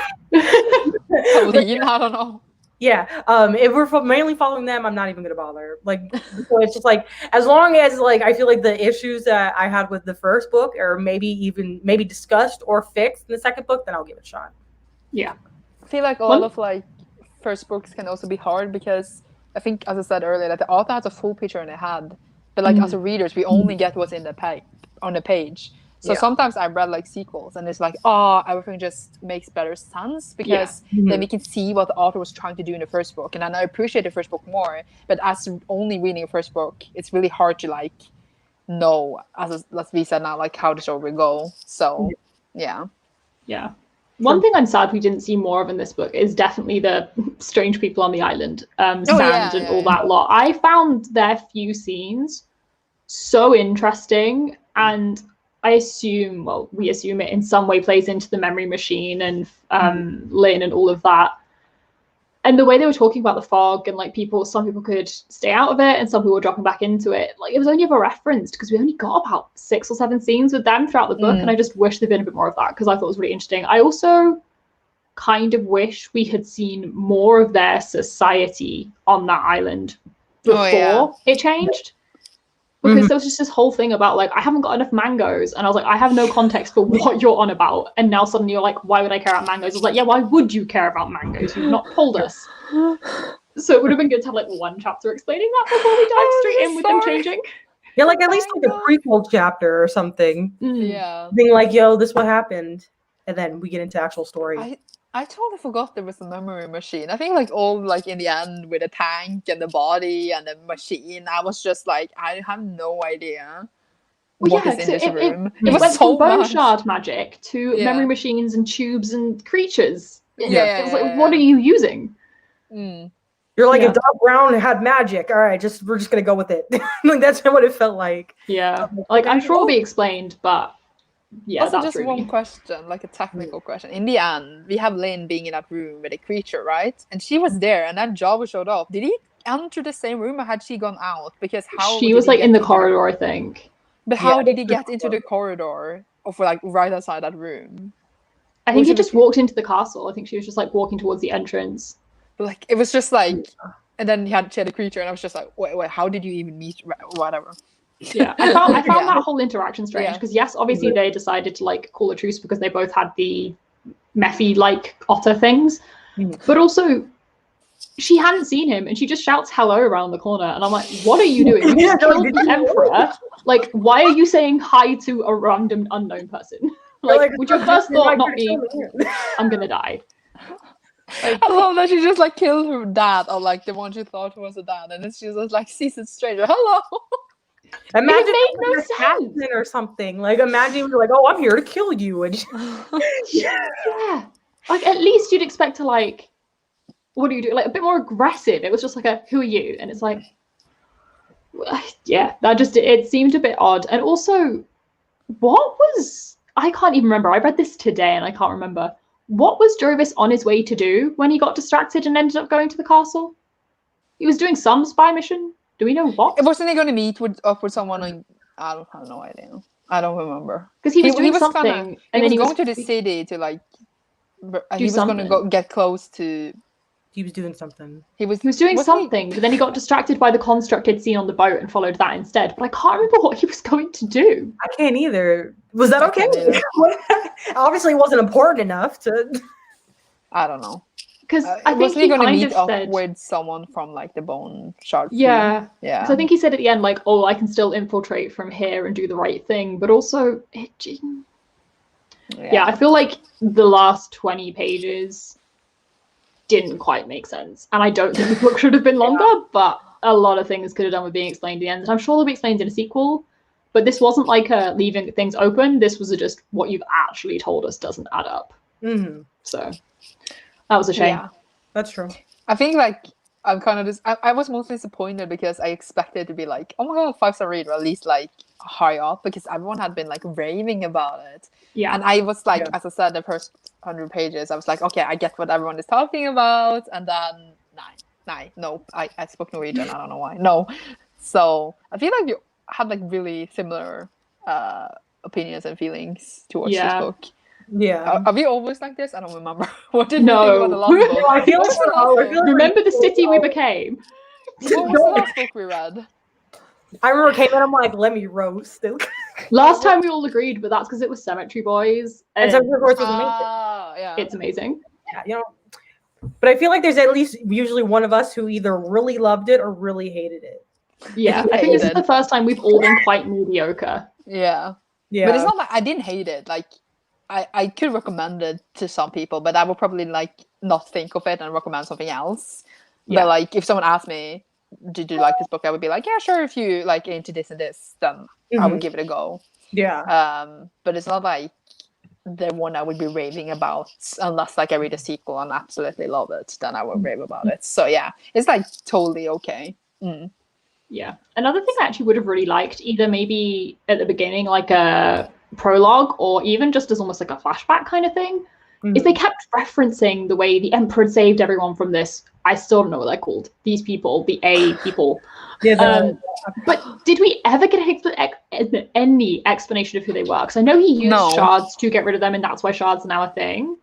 Colleen, I don't know. Yeah, if we're mainly following them, I'm not even gonna bother. Like, so it's just like, as long as like I feel like the issues that I had with the first book are maybe discussed or fixed in the second book, then I'll give it a shot. Yeah, I feel like a lot of like first books can also be hard because I think, as I said earlier, that the author has a full picture in their head, but like as a readers, we only get what's in the on the page. So sometimes I read like sequels and it's like, everything just makes better sense because then we can see what the author was trying to do in the first book. And then I appreciate the first book more, but as only reading a first book, it's really hard to like know, as we said now, like how the show will go. So yeah. One thing I'm sad we didn't see more of in this book is definitely the strange people on the island, Sand and all that lot. I found their few scenes so interesting, and I assume, we assume it in some way plays into the memory machine and Lynn and all of that. And the way they were talking about the fog and like some people could stay out of it and some people were dropping back into it. Like it was only ever referenced because we only got about 6 or 7 scenes with them throughout the book. And I just wish there'd been a bit more of that because I thought it was really interesting. I also kind of wish we had seen more of their society on that island before it changed. Because there was just this whole thing about like, I haven't got enough mangoes. And I was like, I have no context for what you're on about. And now suddenly you're like, why would I care about mangoes? I was like, yeah, why would you care about mangoes? You've not told us. So it would have been good to have like one chapter explaining that before we dive straight in with them changing. Yeah, like at least like a prequel chapter or something. Yeah. Being like, yo, this what happened. And then we get into actual story. I totally forgot there was a memory machine. I think like all like in the end with the tank and the body and the machine, I was just like, I have no idea what is in this room. It was went so from bone much. shard magic to memory machines and tubes and creatures. It was like, what are you using? You're like, a Doc Brown had magic. All right, we're just gonna go with it. Like that's what it felt like. Yeah, like I'm sure it'll be explained, but also that's just really... one question, like a technical question. In the end, we have Lynn being in that room with a creature, right? And she was there, and then Java showed up. Did he enter the same room, or had she gone out? Because she was like in the corridor, I think. But how did he get into the corridor, or like right outside that room? I think he just walked into the castle. I think she was just like walking towards the entrance. But like it was just like, and then she had a creature, and I was just like, wait, how did you even meet? Whatever. Yeah, I found that whole interaction strange because yes, obviously they decided to like call a truce because they both had the Methy like otter things, but also she hadn't seen him and she just shouts hello around the corner and I'm like, what are you doing? You just killed the emperor. Like, why are you saying hi to a random unknown person? Like, would your first thought not be, I'm gonna die? Like, I love that she just like killed her dad, or like the one she thought was a dad, and then she was just like sees a stranger. Hello. Imagine it made no sense or something. Like imagine you're like, oh, I'm here to kill you, and yeah, like at least you'd expect to like, what do you do? Like a bit more aggressive. It was just like who are you? And it's like, yeah, it seemed a bit odd. And also, I can't even remember. I read this today and I can't remember. What was Jovis on his way to do when he got distracted and ended up going to the castle? He was doing some spy mission. Do we know what? Wasn't he going to meet up with someone? I have no idea. I don't remember. Because he was doing something, and then he was going to the city to like. He was going to go get close to. He was doing something. He was doing something, but then he got distracted by the construct he'd seen on the boat and followed that instead. But I can't remember what he was going to do. I can't either. Was that okay? Obviously, it wasn't important enough to. I don't know. Because I think he going to meet up said, with someone from like the bone shard. Yeah. Yeah. So I think he said at the end, like, oh, I can still infiltrate from here and do the right thing. But also, Yeah, I feel like the last 20 pages didn't quite make sense. And I don't think the book should have been longer, but a lot of things could have done with being explained at the end. And I'm sure they'll be explained in a sequel, but this wasn't like a leaving things open. This was just what you've actually told us doesn't add up. Mm-hmm. So that was a shame. Yeah, that's true. I think like I'm kind of just I was mostly disappointed because I expected to be like, oh my god, 5-star read, or at least like high up, because everyone had been like raving about it. Yeah. And I was like, as I said, the first 100 pages, I was like, okay, I get what everyone is talking about, and then nope. I spoke Norwegian, I don't know why. No. So I feel like you had like really similar opinions and feelings towards this book. Yeah. Are we always like this? I don't remember. What did we think about the last book? I feel like remember the city we became? What was the last book we read? I remember came in, I'm like, let me roast. Last time we all agreed, but that's because it was Cemetery Boys. And Cemetery Boys was amazing. Yeah. It's amazing. Yeah, you know. But I feel like there's at least usually one of us who either really loved it or really hated it. Yeah, I think this is the first time we've all been quite mediocre. Yeah. Yeah. But it's not like I didn't hate it. Like I could recommend it to some people, but I would probably like not think of it and recommend something else. Yeah. But like if someone asked me, did you like this book? I would be like, yeah, sure. If you like into this and this, then I would give it a go. Yeah. But it's not like the one I would be raving about unless like I read a sequel and absolutely love it. Then I would rave about it. So yeah, it's like totally okay. Yeah. Another thing I actually would have really liked, either maybe at the beginning, like a prologue, or even just as almost like a flashback kind of thing, is they kept referencing the way the Emperor saved everyone from this. I still don't know what they're called. These people, the A people. But did we ever get any explanation of who they were? Because I know he used shards to get rid of them, and that's why shards are now a thing.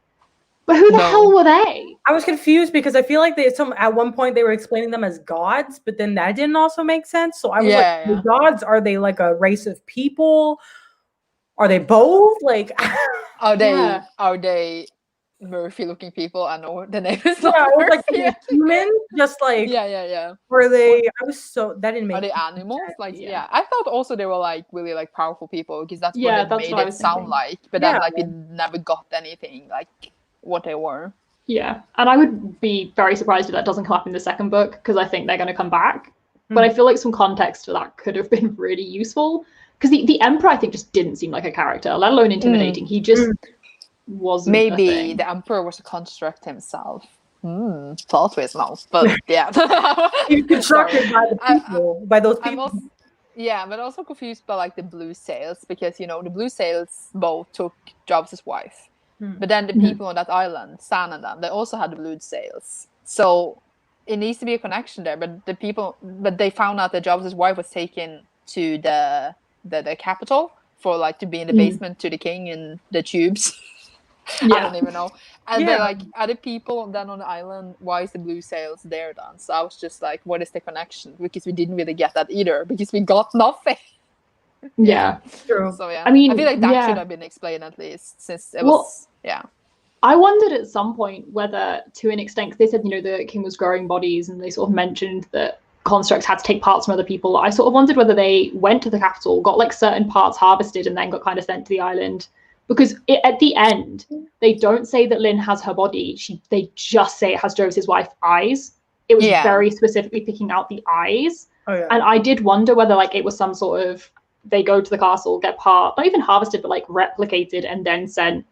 But who the hell were they? I was confused because I feel like at one point they were explaining them as gods, but then that didn't also make sense. So I was like, the gods, are they like a race of people? Are they both? Like, are they Murphy looking people? I know the name is not Murphy. Like human, just like Were they? That didn't make. Are they animals? Like I thought also they were like really like powerful people, because that's what they made it sound like. But then like we never got anything like what they were. Yeah, and I would be very surprised if that doesn't come up in the second book, because I think they're going to come back. But I feel like some context for that could have been really useful, because the Emperor, I think, just didn't seem like a character, let alone intimidating. He just wasn't. Maybe the Emperor was a construct himself. Plot twist now, but yeah. He's constructed by the people, by those people. But also confused by like the Blue Sails, because the Blue Sails both took Jobs' wife. But then the people on that island, San and them, they also had the Blue Sails. So it needs to be a connection there. But they found out that Jobs' wife was taken to the capital for like to be in the basement to the king in the tubes. I don't even know. And they're like, other people then on the island, why is the Blue Sails there then? So I was just like, what is the connection? Because we didn't really get that either, because we got nothing. Yeah, true. So I mean, I feel like that should have been explained at least, since it was I wondered at some point whether, to an extent, 'cause they said the king was growing bodies, and they sort of mentioned that constructs had to take parts from other people. I sort of wondered whether they went to the capital, got like certain parts harvested, and then got kind of sent to the island. Because at the end, they don't say that Lynn has her body. They just say it has Jovis's wife's eyes. It was very specifically picking out the eyes. And I did wonder whether like it was some sort of, they go to the castle, get not even harvested, but like replicated and then sent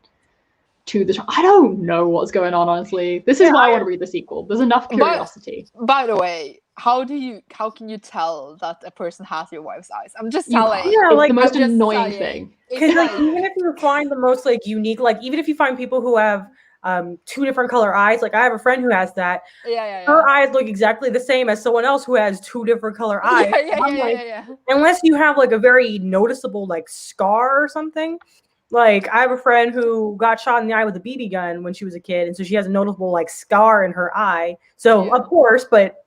to the. I don't know what's going on, honestly. This is why I want to read the sequel. There's enough curiosity. By the way, how can you tell that a person has your wife's eyes? I'm just telling. It's like the most annoying thing. Because like even if you find the most like unique, like even if you find people who have 2 different color eyes, like I have a friend who has that. Her eyes look exactly the same as someone else who has 2 different color eyes. Unless you have like a very noticeable like scar or something. Like I have a friend who got shot in the eye with a BB gun when she was a kid, and so she has a noticeable like scar in her eye. So of course, but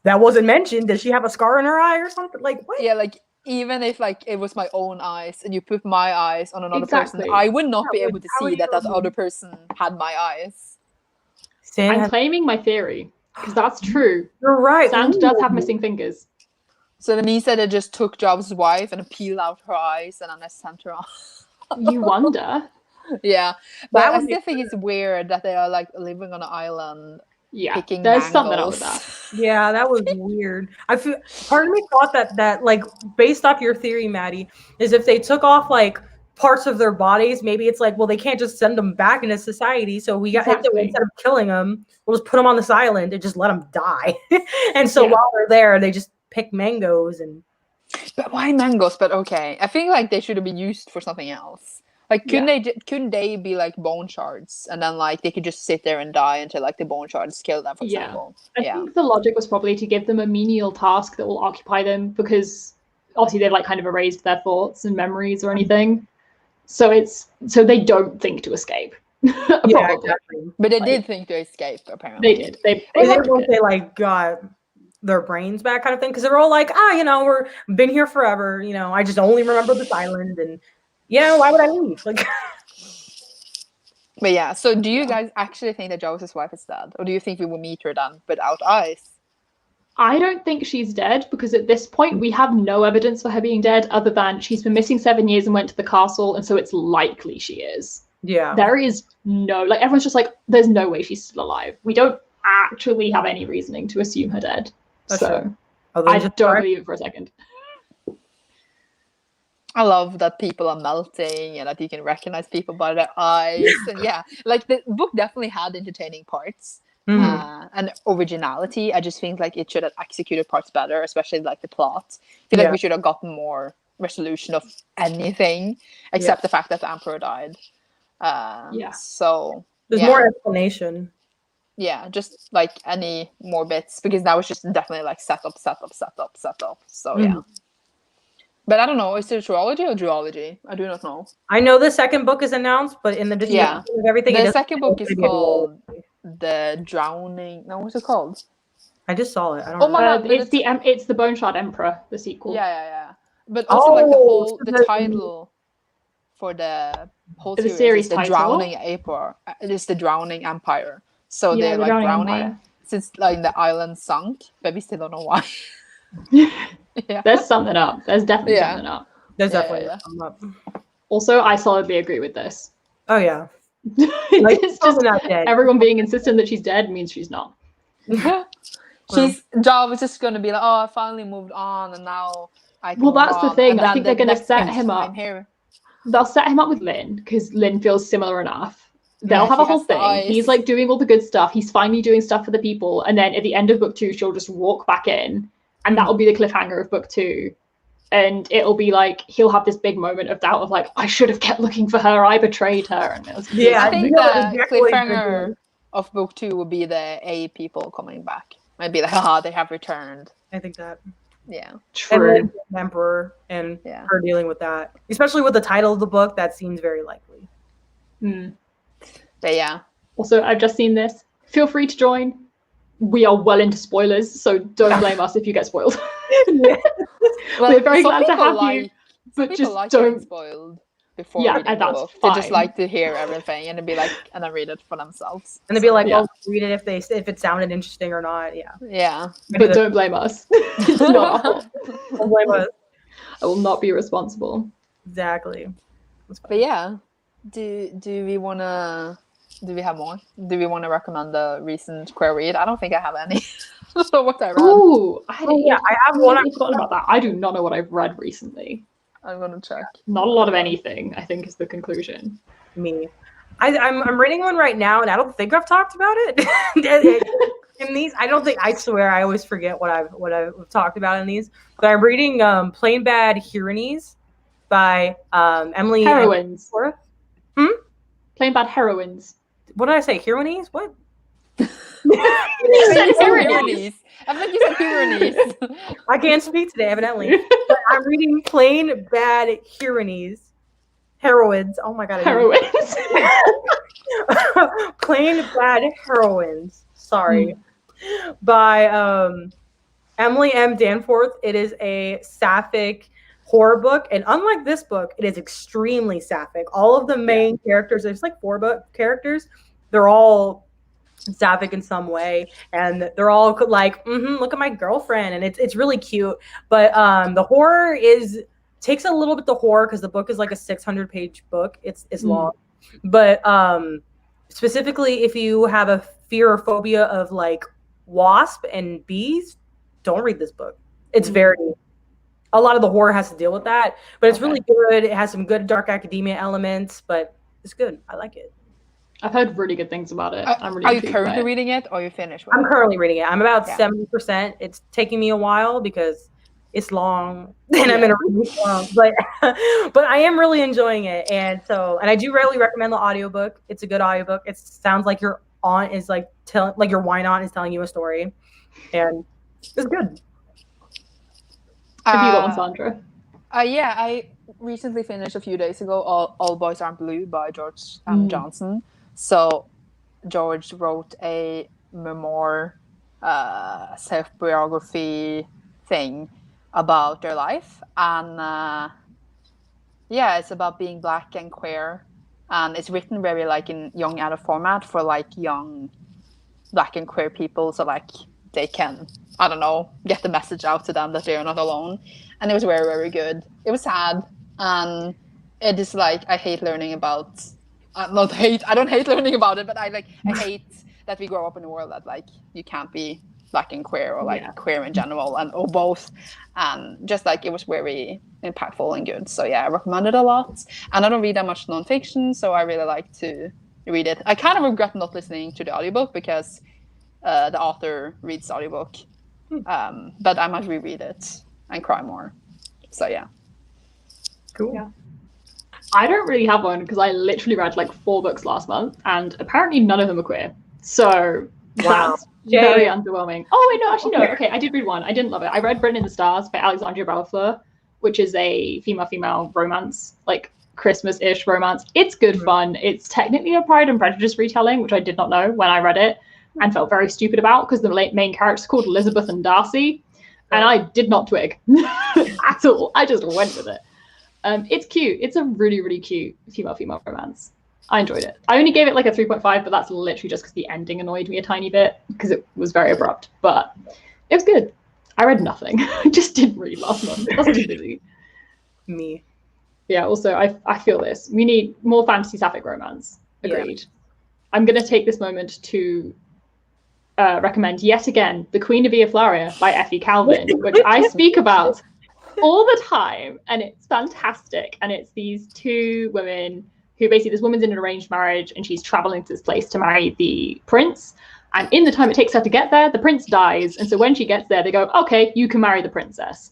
that wasn't mentioned. Does she have a scar in her eye or something? Like what? Yeah, like even if like it was my own eyes and you put my eyes on another person, I would not be able to see that other person had my eyes. I'm claiming my theory, because that's true. You're right. Sand does have missing fingers. So that means that they just took Jobs' wife and peeled out her eyes and then they sent her on. You wonder. Yeah, but I still think it's weird that they are like living on an island. Yeah, picking there's mangoes. something up with that. Yeah, that was weird. I feel part of me thought that like based off your theory, Maddie, is if they took off like parts of their bodies, maybe it's like, well, they can't just send them back into society. So we got instead of killing them, we'll just put them on this island and just let them die. And so while they're there, they just pick mangoes and. But why mangoes? But okay, I think like they should have been used for something else. Like, couldn't they be like bone shards, and then like they could just sit there and die until like the bone shards kill them, for example? I think the logic was probably to give them a menial task that will occupy them, because obviously they've like kind of erased their thoughts and memories or anything. So they don't think to escape. Yeah, exactly. But they did think to escape. Apparently, they did. They like got their brains back, kind of thing, because they're all like, we're been here forever. I just only remember this island and. Why would I leave? Like, but yeah. So, do you guys actually think that Jarvis's wife is dead, or do you think we will meet her then without eyes? I don't think she's dead, because at this point we have no evidence for her being dead, other than she's been missing 7 years and went to the castle, and so it's likely she is. Yeah. There is no, like, everyone's just like, there's no way she's still alive. We don't actually have any reasoning to assume her dead. That's so I just don't believe it for a second. I love that people are melting and that you can recognize people by their eyes. And like the book definitely had entertaining parts and originality. I just think like it should have executed parts better, especially like the plot. I feel like we should have gotten more resolution of anything except the fact that the Emperor died. So there's more explanation. Yeah, just like any more bits, because that was just definitely like set up. So yeah. But I don't know, is it trilogy or duology? I do not know. I know the second book is announced, but in the description of everything, the second book is called The Drowning. No, what's it called? I just saw it. I don't know. My God, it's the Bone Shard Emperor, the sequel. Yeah. But also like the title for the whole series is The Drowning Empire. It is The Drowning Empire. So they're like drowning since like the island sunk, but we still don't know why. There's something up. There's definitely something up. There's definitely something up. Also, I solidly agree with this. Oh yeah. Like, it's just not dead. Everyone being insistent that she's dead means she's not. Job is just gonna be like, I finally moved on, and now I can. Well, that's the thing. I think they're gonna set him up. They'll set him up with Lynn, because Lynn feels similar enough. They'll have a whole thing. He's like doing all the good stuff. He's finally doing stuff for the people, and then at the end of book 2, she'll just walk back in. And that'll be the cliffhanger of book 2. And it'll be like, he'll have this big moment of doubt of like, I should have kept looking for her. I betrayed her. And it was I think the cliffhanger of book 2 will be the A people coming back. Might be like, they have returned. I think that. Yeah. True. And the Emperor and her dealing with that. Especially with the title of the book, that seems very likely. But yeah. Also, I've just seen this. Feel free to join. We are well into spoilers, so don't blame us if you get spoiled. Well, we're very glad to have you, but just don't get spoiled before reading the book. They just like to hear everything and be like, and then read it for themselves. And they'd be like, read it if it sounded interesting or not. Yeah. But don't blame us. It's not our fault. Don't blame us. I will not be responsible. Exactly. But yeah, do we wanna? Do we have more? Do we want to recommend the recent queer read? I don't think I have any. So what I read. I have one. I forgot about that. I do not know what I've read recently. I'm gonna check. Not a lot of anything, I think, is the conclusion. Me. I'm reading one right now, and I don't think I've talked about it. In these, I swear I always forget what I've talked about in these. But I'm reading Plain Bad Heroines by Emily Heroines. Plain Bad Heroines. What did I say? Heroines? What? You said Heroines. I think you said Heroines. I can't speak today, evidently. But I'm reading Plain Bad Heroines. Heroines. Oh my God. Heroines. Plain Bad Heroines. Sorry. By Emily M. Danforth. It is a sapphic horror book, and unlike this book, it is extremely sapphic. All of the main characters, there's like 4 book characters, they're all sapphic in some way, and they're all like, look at my girlfriend, and it's really cute. But the horror takes a little bit the horror, because the book is like a 600-page book. It's long, But specifically, if you have a fear or phobia of like wasp and bees, don't read this book. It's a lot of the horror has to deal with that, but it's really good. It has some good dark academia elements, but it's good. I like it. I've heard really good things about it. Are you currently reading it, or are you finished with I'm currently reading it. I'm about 70%. It's taking me a while because it's long and I'm in a really long, but I am really enjoying it. And I do really recommend the audiobook. It's a good audiobook. It sounds like your aunt is like your wine aunt is telling you a story, and it's good. Have you got one, Sandra? Yeah, I recently finished a few days ago All Boys Aren't Blue by George Johnson. So George wrote a memoir, self-biography thing about their life, and it's about being Black and queer, and it's written very like in young adult format for like young Black and queer people, so like they can, I don't know, get the message out to them that they are not alone. And it was very, very good. It was sad, and it is like I hate learning about. I don't hate learning about it, but I hate that we grow up in a world that like you can't be Black and queer, or like queer in general, or both. And just like it was very impactful and good. So yeah, I recommend it a lot. And I don't read that much nonfiction, so I really like to read it. I kind of regret not listening to the audiobook because the author reads the audiobook, but I might reread it and cry more. So yeah. Cool. Yeah. I don't really have one because I literally read like 4 books last month, and apparently none of them are queer. So that's very underwhelming. Oh wait, no, actually no. Okay, I did read one. I didn't love it. I read Written in the Stars by Alexandria Bellafleur, which is a female romance, like Christmas-ish romance. It's good fun. It's technically a Pride and Prejudice retelling, which I did not know when I read it and felt very stupid about, because the main character is called Elizabeth and Darcy, and I did not twig at all. I just went with it. It's cute. It's a really, really cute female romance. I enjoyed it. I only gave it like a 3.5, but that's literally just because the ending annoyed me a tiny bit because it was very abrupt. But it was good. I read nothing. I just didn't read last month. I was too busy. Me. Yeah, also, I feel this. We need more fantasy sapphic romance. Agreed. Yeah. I'm going to take this moment to recommend yet again The Queen of Eoflaria by Effie Calvin, which I speak about all the time, and it's fantastic. And it's these 2 women who basically, this woman's in an arranged marriage and she's traveling to this place to marry the prince. And in the time it takes her to get there, the prince dies. And so when she gets there, they go, okay, you can marry the princess.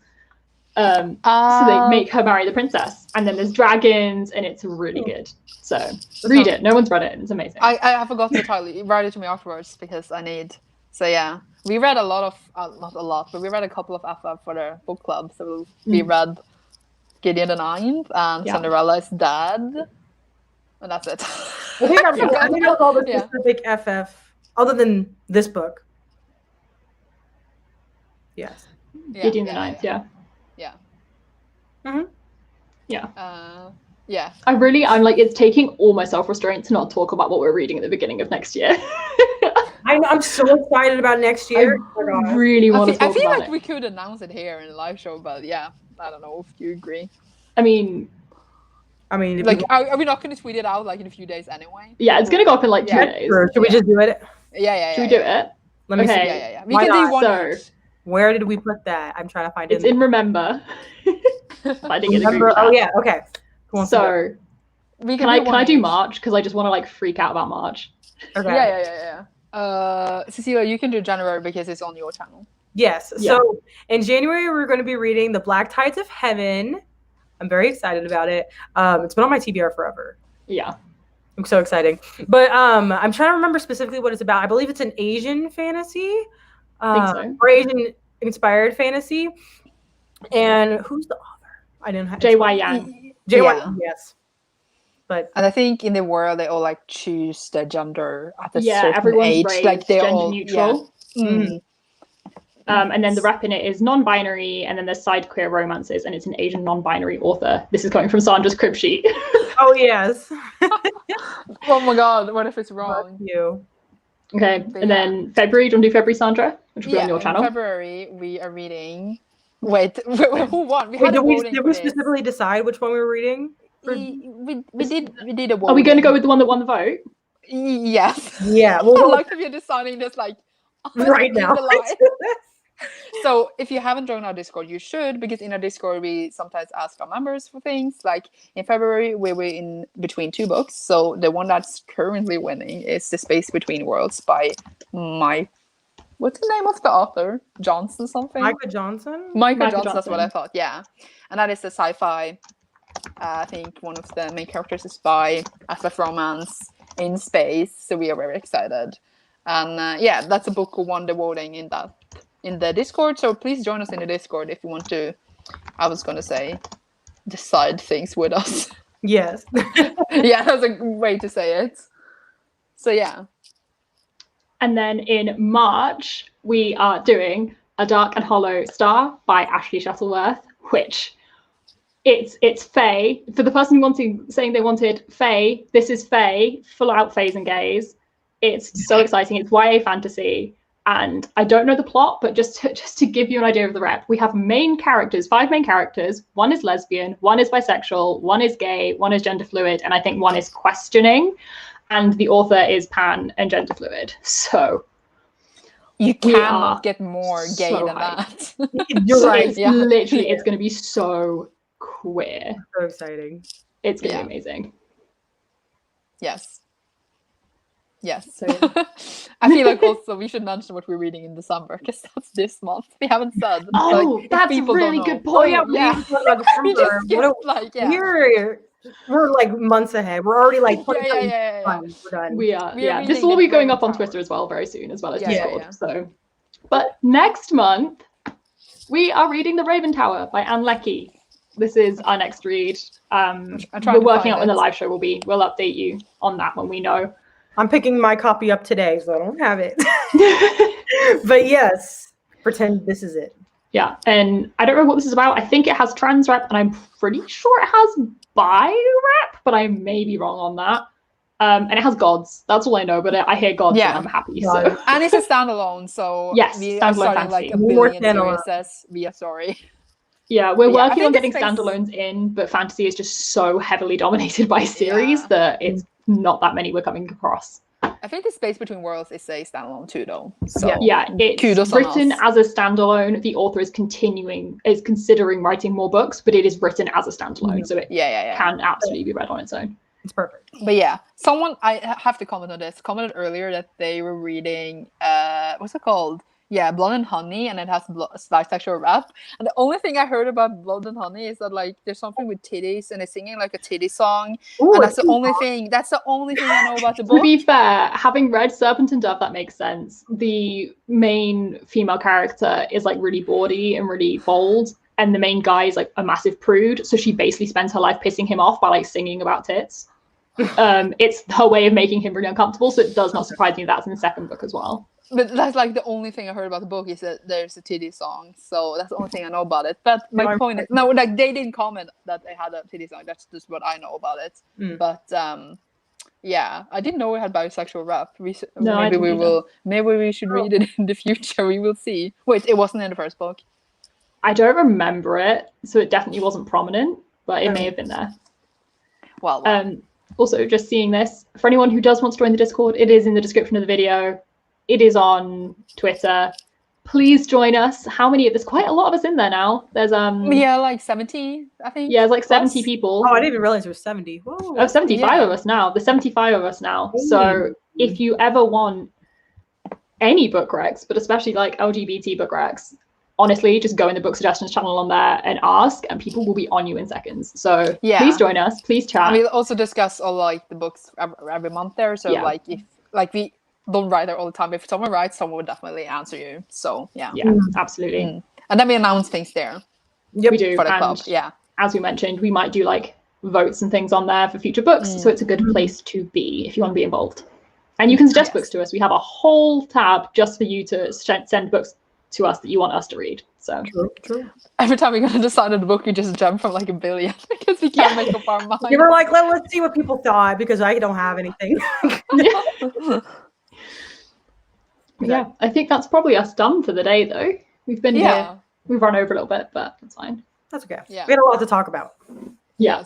So they make her marry the princess. And then there's dragons, and it's really good. So read it. No one's read it. It's amazing. I forgot the title. You write it to me afterwards because I need. So yeah, we read a lot of, not a lot, but we read a couple of FF for the book club. So we read Gideon the Ninth and Cinderella is Dead. And that's it. I think I've all the specific FF other than this book. Yes. Gideon the Ninth, Yeah. Mm-hmm. Yeah. I'm like, it's taking all my self-restraint to not talk about what we're reading at the beginning of next year. I'm so excited about next year. I really want to talk about it. I feel like we could announce it here in the live show, but yeah, I don't know if you agree. I mean, like, are we not going to tweet it out like in a few days anyway? Yeah, it's going to go up in like 2 days. Should we just do it? Yeah. Should we do it? Let me see. Yeah. We can do one. So, where did we put that? I'm trying to find it. It's in Remember. Finding it in Remember. Oh yeah. Okay. So, can I do March? Because I just want to like freak out about March. Okay. Yeah. Cecilia, you can do January because it's on your channel. Yes. Yeah. So in January, we're going to be reading The Black Tides of Heaven. I'm very excited about it. It's been on my TBR forever. Yeah. I'm so exciting. But I'm trying to remember specifically what it's about. I believe it's an Asian fantasy. I think so. Or Asian-inspired fantasy. And who's the author? I didn't have J.Y. Yang. J.Y. Yang, yes. But and I think in the world they all like choose their gender at a certain age. Raised like they're gender all neutral. Yeah. Mm-hmm. And then the rep in it is non-binary, and then there's side queer romances, and it's an Asian non-binary author. This is coming from Sandra's crib sheet. Oh yes. Oh my god, what if it's wrong? Fuck you. Okay, but and then February, do you want to do February, Sandra? Which will be on your channel. In February, we are reading... Wait, who won? Did we specifically decide which one we were reading? we did a voting. Are we going to go with the one that won the vote? Yes. Yeah. I like if you're deciding this like right now. So if you haven't joined our Discord, you should, because in our Discord we sometimes ask our members for things. Like in February, we were in between 2 books. So the one that's currently winning is The Space Between Worlds by what's the name of the author? Johnson something? Michael Johnson? Michael Johnson, that's what I thought, yeah. And that is a sci-fi. I think one of the main characters is by SF romance in space. So we are very excited. And yeah, that's a book who won the voting in the Discord. So please join us in the Discord if you want to, I was going to say, decide things with us. Yes. Yeah, that's a way to say it. So yeah. And then in March, we are doing A Dark and Hollow Star by Ashley Shuttleworth, which it's Fae. For the person saying they wanted Fae, this is Fae, full out Faes and gays. It's so exciting. It's YA fantasy. And I don't know the plot, but just to give you an idea of the rep, we have 5 main characters. 1 is lesbian, 1 is bisexual, 1 is gay, 1 is gender fluid, and I think 1 is questioning. And the author is pan and gender fluid. So you cannot get more gay than that. You're right. It's literally, it's going to be so queer. So exciting. It's going to be amazing. Yes. So I feel like also we should mention what we're reading in December, because that's this month. We haven't said. Oh, like, that's a really good point. Oh, yeah. We just skipped, like, We're like months ahead. We're already like yeah. We're done. We are. This will be going up on Twitter as well very soon, as well as Discord. Yeah. So, but next month we are reading The Raven Tower by Anne Leckie. This is our next read. We're working out when the live show will be. We'll update you on that when we know. I'm picking my copy up today, so I don't have it. But yes, pretend this is it. Yeah, and I don't know what this is about. I think it has trans rep, and I'm pretty sure it has bi rep, but I may be wrong on that. And it has gods. That's all I know, but I hear gods and I'm happy. So. And it's a standalone, so yes, we are starting like a billion series via story. Yeah, we're working on getting standalones in, but fantasy is just so heavily dominated by series that it's not that many we're coming across. I think The Space Between Worlds is a standalone too, though. So it's written as a standalone. The author is considering writing more books, but it is written as a standalone, so it can absolutely be read on its own. It's perfect. But yeah, someone, I have to comment on this, commented earlier that they were reading, what's it called? Yeah, Blood and Honey, and it has bisexual rap. And the only thing I heard about Blood and Honey is that like there's something with titties, and they're singing like a titty song. Ooh, and that's the only thing. That's the only thing I know about the book. To be fair, having read Serpent and Dove, that makes sense. The main female character is like really bawdy and really bold, and the main guy is like a massive prude. So she basically spends her life pissing him off by like singing about tits. It's her way of making him really uncomfortable. So it does not surprise me that's in the second book as well. But that's like the only thing I heard about the book is that there's a titty song. So that's the only thing I know about it. But my point is, no, like they didn't comment that they had a titty song. That's just what I know about it. But yeah, I didn't know it had bisexual rap. Maybe we should read it in the future. We will see. Wait, it wasn't in the first book? I don't remember it, so it definitely wasn't prominent, but it may have been there. Well. Also, just seeing this, for anyone who does want to join the Discord, it is in the description of the video. It is on Twitter. Please join us. There's quite a lot of us in there now. There's like 70, I think. Yeah, there's like 70 people. Oh, I didn't even realize there was 70. Whoa. Oh, 75 of us now. There's 75 of us now. So if you ever want any book recs, but especially like LGBT book recs, honestly, just go in the book suggestions channel on there and ask, and people will be on you in seconds. So please join us. Please chat. And we'll also discuss all like the books every month there. So like if like we don't write there all the time. If someone writes, someone will definitely answer you. So yeah, absolutely. And then we announce things there. Yep, we do for the club. Yeah, as we mentioned, we might do like votes and things on there for future books. So it's a good place to be if you want to be involved. And you can suggest books to us. We have a whole tab just for you to send books to us that you want us to read. So true. Every time we're going to decide on the book, we just jump from like a billion because we can't make up our mind. You were like, let's see what people thought, because I don't have anything. Yeah, I think that's probably us done for the day, though. We've been here. We've run over a little bit, but that's fine. That's okay. Yeah. We had a lot to talk about. Yeah.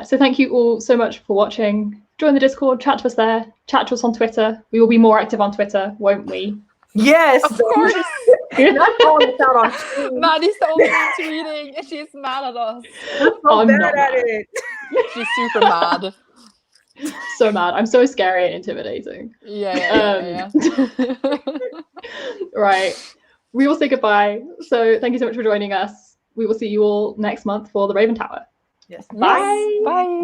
So thank you all so much for watching. Join the Discord, chat to us there, chat to us on Twitter. We will be more active on Twitter, won't we? Yes, Of course. Not calling us out on stream. Maddie's the only one tweeting, and she's mad at us. We're so I'm bad not at mad. it. She's super mad. So mad. I'm so scary and intimidating. Yeah. Right. We will say goodbye. So thank you so much for joining us. We will see you all next month for the Raven Tower. Yes. Bye. Bye.